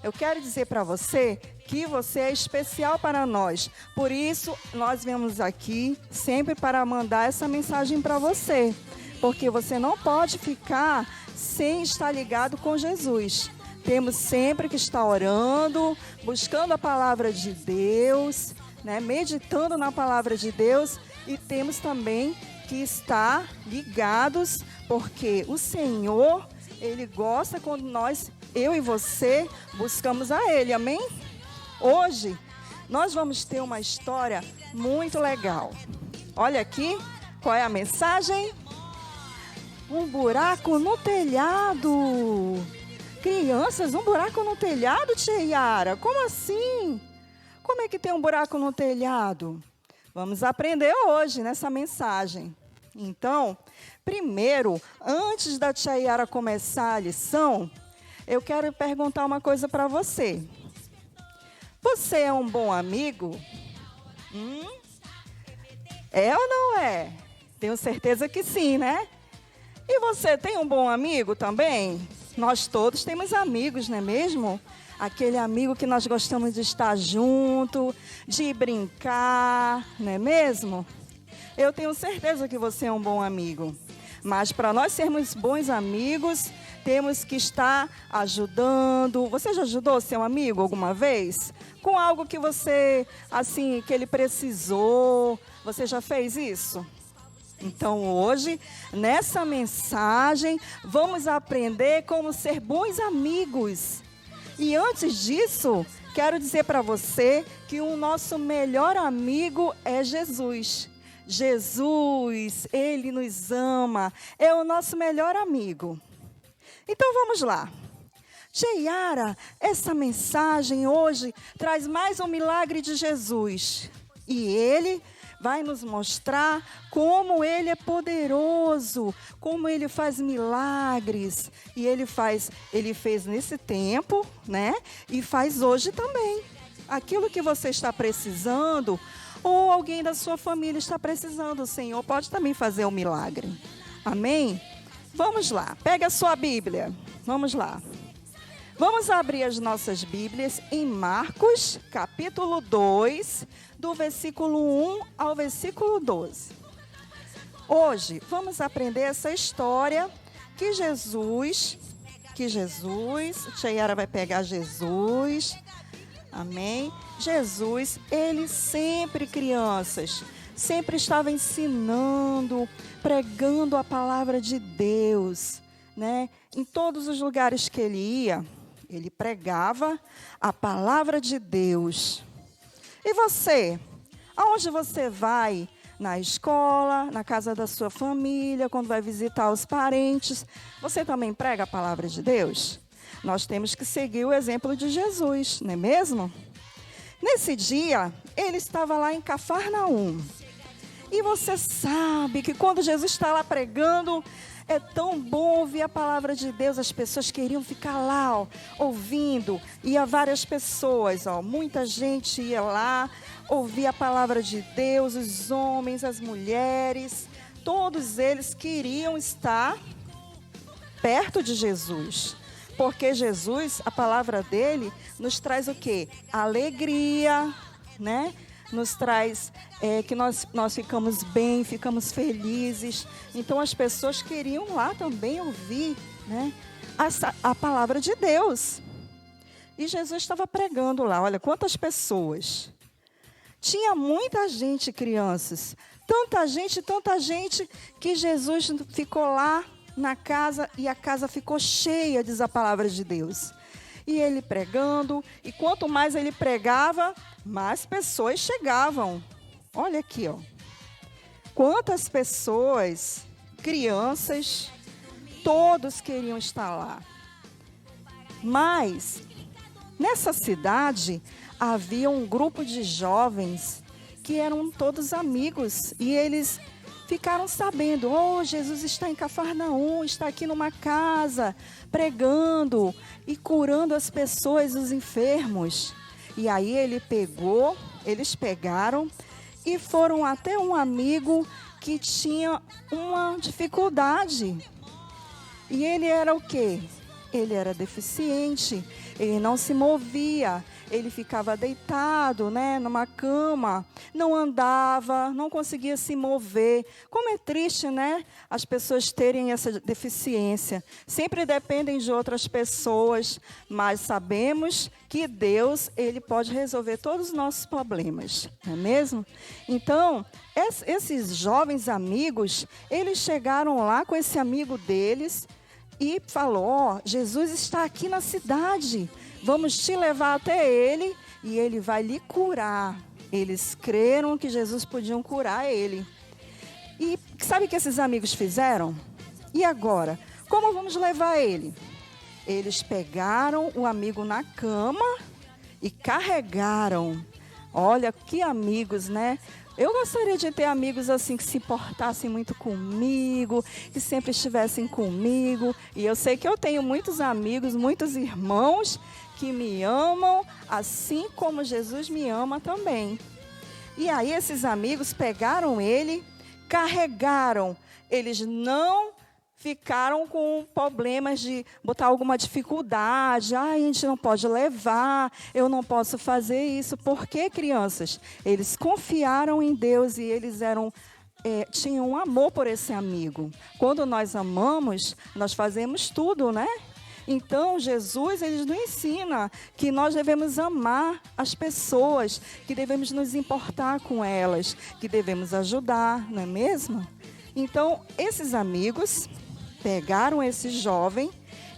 Eu quero dizer para você que você é especial para nós. Por isso, nós viemos aqui sempre para mandar essa mensagem para você. Porque você não pode ficar sem estar ligado com Jesus. Temos sempre que estar orando, buscando a palavra de Deus, né? Meditando na palavra de Deus. E temos também que estar ligados, porque o Senhor, Ele gosta quando nós, eu e você, buscamos a Ele. Amém? Hoje, nós vamos ter uma história muito legal. Olha aqui, qual é a mensagem? Um buraco no telhado. Crianças, um buraco no telhado, tia Yara? Como assim? Como é que tem um buraco no telhado? Vamos aprender hoje nessa mensagem. Então, primeiro, antes da tia Yara começar a lição, eu quero perguntar uma coisa para você. Você é um bom amigo? É ou não é? Tenho certeza que sim, né? E você tem um bom amigo também? Nós todos temos amigos, não é mesmo? Aquele amigo que nós gostamos de estar junto, de brincar, não é mesmo? Eu tenho certeza que você é um bom amigo. Mas para nós sermos bons amigos, temos que estar ajudando. Você já ajudou seu amigo alguma vez? Com algo que você, assim, que ele precisou. Você já fez isso? Então hoje, nessa mensagem, vamos aprender como ser bons amigos. E antes disso, quero dizer para você que o nosso melhor amigo é Jesus. Jesus, Ele nos ama, é o nosso melhor amigo. Então vamos lá. Tia Yara, essa mensagem hoje traz mais um milagre de Jesus. E Ele vai nos mostrar como Ele é poderoso, como Ele faz milagres. E Ele fez nesse tempo, né? E faz hoje também. Aquilo que você está precisando, ou alguém da sua família está precisando, o Senhor pode também fazer um milagre. Amém? Vamos lá, pega a sua Bíblia. Vamos lá. Vamos abrir as nossas Bíblias em Marcos, capítulo 2, do versículo 1 ao versículo 12. Hoje, vamos aprender essa história que Jesus, tia Yara vai pegar Jesus, amém? Jesus, ele sempre, crianças, sempre estava ensinando, pregando a palavra de Deus, né? Em todos os lugares que ele ia, ele pregava a palavra de Deus. E você? Aonde você vai? Na escola, na casa da sua família, quando vai visitar os parentes, você também prega a palavra de Deus? Nós temos que seguir o exemplo de Jesus, não é mesmo? Nesse dia, ele estava lá em Cafarnaum. E você sabe que quando Jesus está lá pregando, é tão bom ouvir a palavra de Deus. As pessoas queriam ficar lá, ouvindo. Ia várias pessoas, muita gente ia lá ouvir a palavra de Deus. Os homens, as mulheres, todos eles queriam estar perto de Jesus. Porque Jesus, a palavra dele, nos traz o quê? Alegria, né? Nos traz que nós ficamos bem, ficamos felizes. Então as pessoas queriam lá também ouvir, né, a palavra de Deus. E Jesus estava pregando lá, olha quantas pessoas. Tinha muita gente, crianças. Tanta gente, que Jesus ficou lá na casa e a casa ficou cheia, diz a palavra de Deus. E ele pregando, e quanto mais ele pregava, mais pessoas chegavam. Olha aqui, ó. Quantas pessoas, crianças, todos queriam estar lá. Mas, nessa cidade, havia um grupo de jovens que eram todos amigos. E eles ficaram sabendo, Jesus está em Cafarnaum, está aqui numa casa, pregando e curando as pessoas, os enfermos. E aí eles pegaram e foram até um amigo que tinha uma dificuldade. E ele era o quê? Ele era deficiente, ele não se movia, ele ficava deitado, né, numa cama, não andava, não conseguia se mover. Como é triste, né, as pessoas terem essa deficiência. Sempre dependem de outras pessoas, mas sabemos que Deus, ele pode resolver todos os nossos problemas, não é mesmo? Então, esses jovens amigos, eles chegaram lá com esse amigo deles e falou, Jesus está aqui na cidade, vamos te levar até ele e ele vai lhe curar. Eles creram que Jesus podia curar ele. E sabe o que esses amigos fizeram? E agora? Como vamos levar ele? Eles pegaram o amigo na cama e carregaram. Olha que amigos, né? Eu gostaria de ter amigos assim que se importassem muito comigo, que sempre estivessem comigo. E eu sei que eu tenho muitos amigos, muitos irmãos que me amam, assim como Jesus me ama também. E aí esses amigos pegaram ele, carregaram. Eles não ficaram com problemas de botar alguma dificuldade. A gente não pode levar, eu não posso fazer isso. Por quê, crianças? Eles confiaram em Deus e eles tinham um amor por esse amigo. Quando nós amamos, nós fazemos tudo, né? Então, Jesus, ele nos ensina que nós devemos amar as pessoas, que devemos nos importar com elas, que devemos ajudar, não é mesmo? Então, esses amigos pegaram esse jovem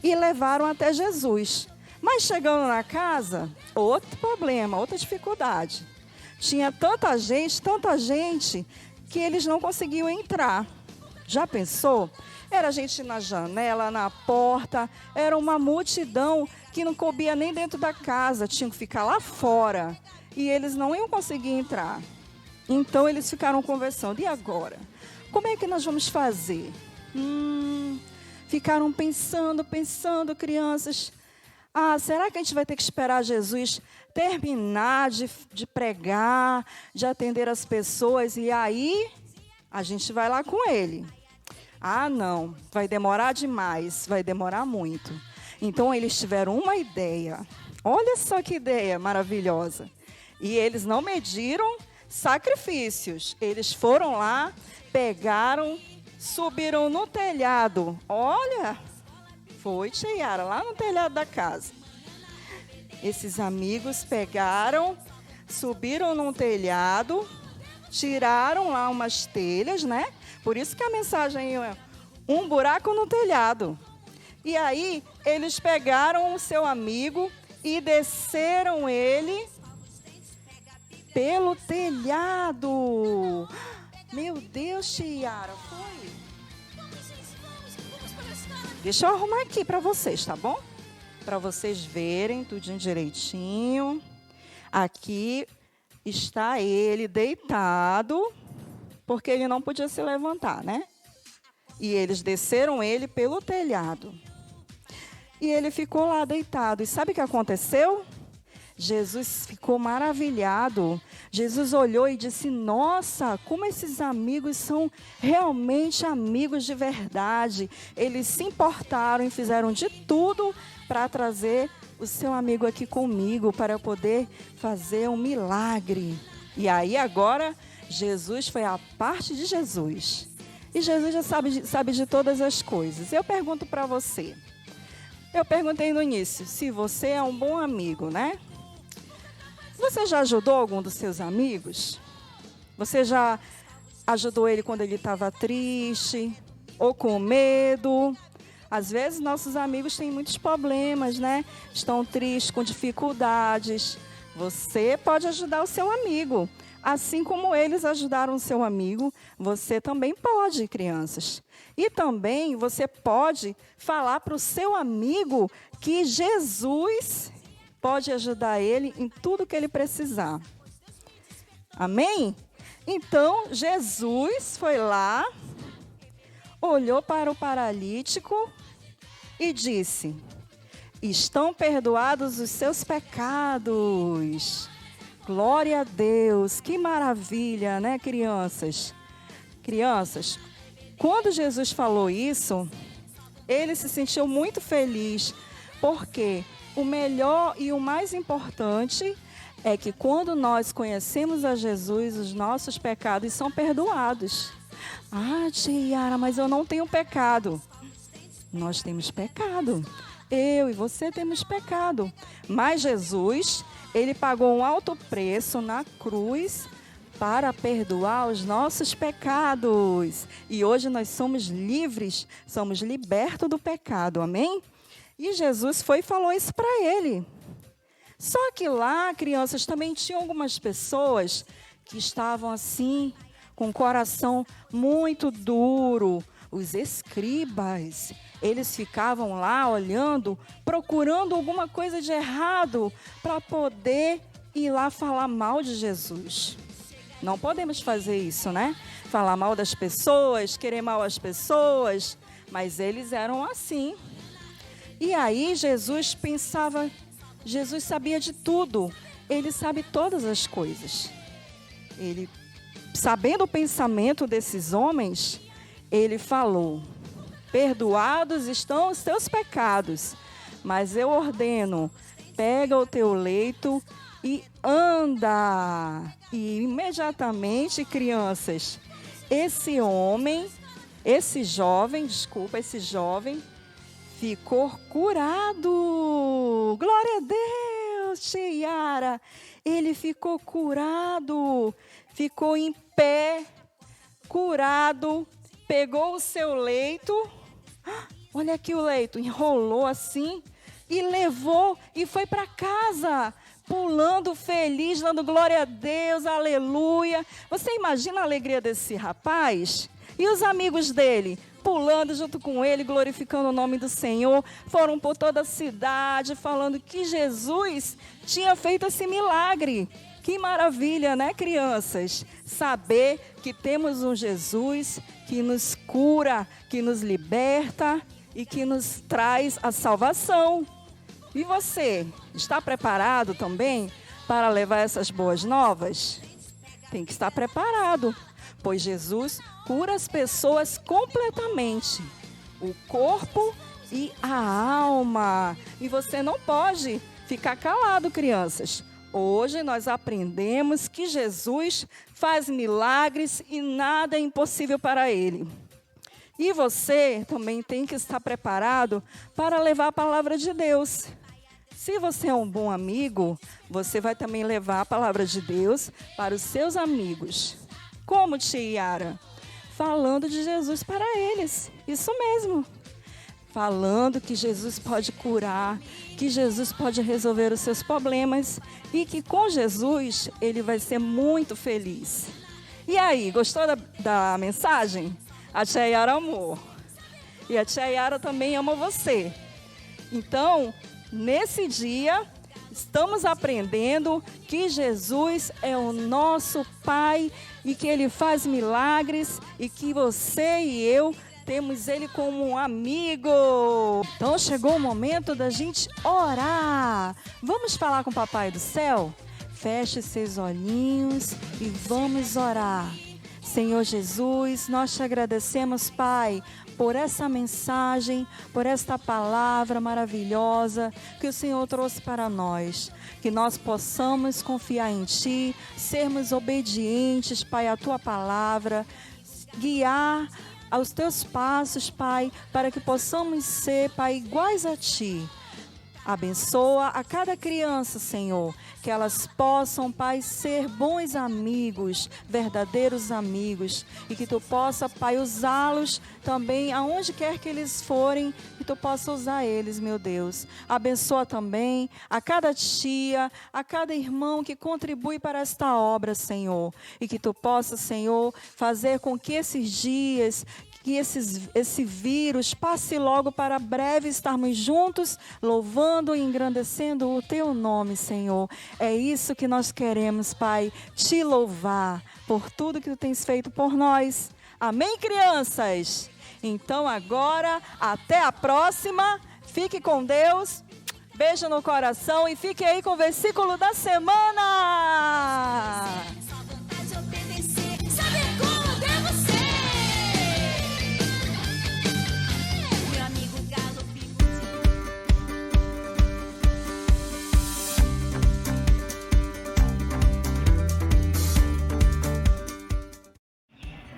e levaram até Jesus. Mas chegando na casa, outro problema, outra dificuldade. Tinha tanta gente, que eles não conseguiam entrar. Já pensou? Era gente na janela, na porta, era uma multidão que não cabia nem dentro da casa, tinham que ficar lá fora. E eles não iam conseguir entrar. Então eles ficaram conversando, e agora? Como é que nós vamos fazer? Ficaram pensando, crianças. Será que a gente vai ter que esperar Jesus terminar de pregar, de atender as pessoas, e aí a gente vai lá com ele? Não, vai demorar demais, vai demorar muito. Então eles tiveram uma ideia. Olha só que ideia maravilhosa. E eles não mediram sacrifícios. Eles foram lá, pegaram, subiram no telhado. Olha, foi, Tiara, lá no telhado da casa. Esses amigos pegaram, subiram no telhado, tiraram lá umas telhas, né? Por isso que a mensagem é um buraco no telhado. E aí, eles pegaram o seu amigo e desceram ele pelo telhado. Meu Deus, Tiara, foi? Deixa eu arrumar aqui para vocês, tá bom? Para vocês verem tudinho direitinho. Aqui está ele deitado, porque ele não podia se levantar, né? E eles desceram ele pelo telhado. E ele ficou lá deitado. E sabe o que aconteceu? Jesus ficou maravilhado. Jesus olhou e disse: nossa, como esses amigos são realmente amigos de verdade. Eles se importaram e fizeram de tudo para trazer o seu amigo aqui comigo, para eu poder fazer um milagre. E aí agora, Jesus foi a parte de Jesus. E Jesus já sabe de todas as coisas. Eu pergunto para você. Eu perguntei no início, se você é um bom amigo, né? Você já ajudou algum dos seus amigos? Você já ajudou ele quando ele estava triste ou com medo? Às vezes, nossos amigos têm muitos problemas, né? Estão tristes, com dificuldades. Você pode ajudar o seu amigo. Assim como eles ajudaram o seu amigo, você também pode, crianças. E também você pode falar para o seu amigo que Jesus pode ajudar ele em tudo que ele precisar. Amém? Então, Jesus foi lá, olhou para o paralítico e disse: estão perdoados os seus pecados. Glória a Deus, que maravilha, né, crianças? Crianças, quando Jesus falou isso, ele se sentiu muito feliz, porque o melhor e o mais importante é que quando nós conhecemos a Jesus, os nossos pecados são perdoados. Ah, tia Yara, mas eu não tenho pecado. Nós temos pecado. Eu e você temos pecado. Mas Jesus, ele pagou um alto preço na cruz para perdoar os nossos pecados. E hoje nós somos livres, somos libertos do pecado, amém? E Jesus foi e falou isso para ele. Só que lá, crianças, também tinham algumas pessoas que estavam assim, com o coração muito duro. Os escribas, eles ficavam lá olhando, procurando alguma coisa de errado para poder ir lá falar mal de Jesus. Não podemos fazer isso, né? Falar mal das pessoas, querer mal às pessoas, mas eles eram assim. E aí Jesus pensava, Jesus sabia de tudo, ele sabe todas as coisas. Ele, sabendo o pensamento desses homens, ele falou: perdoados estão os teus pecados, mas eu ordeno, pega o teu leito e anda. E imediatamente, crianças, esse jovem ficou curado. Glória a Deus, Tiara. Ele ficou curado, ficou em pé, curado, pegou o seu leito, olha aqui o leito, enrolou assim e levou e foi para casa, pulando feliz, dando glória a Deus, aleluia. Você imagina a alegria desse rapaz? E os amigos dele, pulando junto com ele, glorificando o nome do Senhor, foram por toda a cidade, falando que Jesus tinha feito esse milagre. Que maravilha, né, crianças? Saber que temos um Jesus que nos cura, que nos liberta e que nos traz a salvação. E você, está preparado também para levar essas boas novas? Tem que estar preparado, pois Jesus cura as pessoas completamente, o corpo e a alma. E você não pode ficar calado, crianças. Hoje nós aprendemos que Jesus faz milagres e nada é impossível para Ele. E você também tem que estar preparado para levar a palavra de Deus. Se você é um bom amigo, você vai também levar a palavra de Deus para os seus amigos. Como, tia Yara? Falando de Jesus para eles. Isso mesmo. Falando que Jesus pode curar, que Jesus pode resolver os seus problemas e que com Jesus ele vai ser muito feliz. E aí, gostou da mensagem? A tia Yara amou. E a tia Yara também ama você. Então, nesse dia, estamos aprendendo que Jesus é o nosso Pai e que Ele faz milagres e que você e eu temos Ele como um amigo. Então chegou o momento da gente orar. Vamos falar com o Papai do Céu? Feche seus olhinhos e vamos orar. Senhor Jesus, nós te agradecemos, Pai, por essa mensagem, por esta palavra maravilhosa que o Senhor trouxe para nós. Que nós possamos confiar em Ti, sermos obedientes, Pai, à Tua palavra, guiar aos Teus passos, Pai, para que possamos ser, Pai, iguais a Ti. Abençoa a cada criança, Senhor, que elas possam, Pai, ser bons amigos, verdadeiros amigos, e que Tu possa, Pai, usá-los também aonde quer que eles forem, que Tu possa usar eles, meu Deus. Abençoa também a cada tia, a cada irmão que contribui para esta obra, Senhor, e que Tu possa, Senhor, fazer com que esses dias, que esse vírus passe logo para breve estarmos juntos, louvando e engrandecendo o Teu nome, Senhor. É isso que nós queremos, Pai, Te louvar por tudo que Tu tens feito por nós. Amém, crianças? Então agora, até a próxima. Fique com Deus. Beijo no coração e fique aí com o versículo da semana.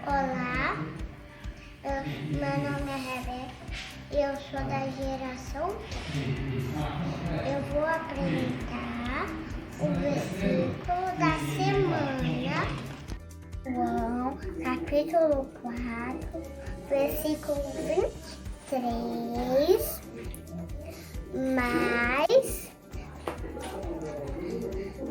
Olá, meu nome é Rebeca e eu sou da geração. Eu vou apresentar o versículo da semana. João, capítulo 4, versículo 23. Mas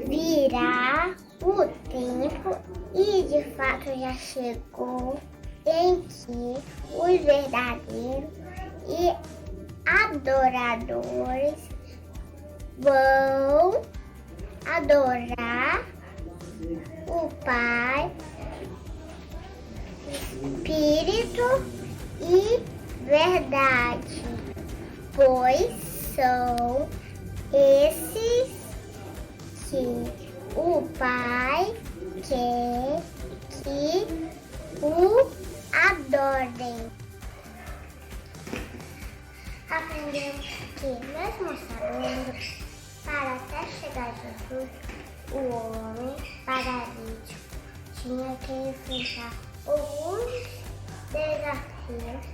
virá o tempo, e de fato já chegou, em que os verdadeiros e adoradores vão adorar o Pai, Espírito e verdade, pois são esses que o Pai quer que o adorem. Aprendemos que, mesmo sabendo, para até chegar a Jesus, o homem paralítico tinha que enfrentar alguns desafios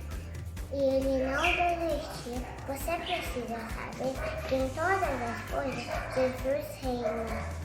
e ele não desistiu. Você precisa saber que em todas as coisas Jesus reina.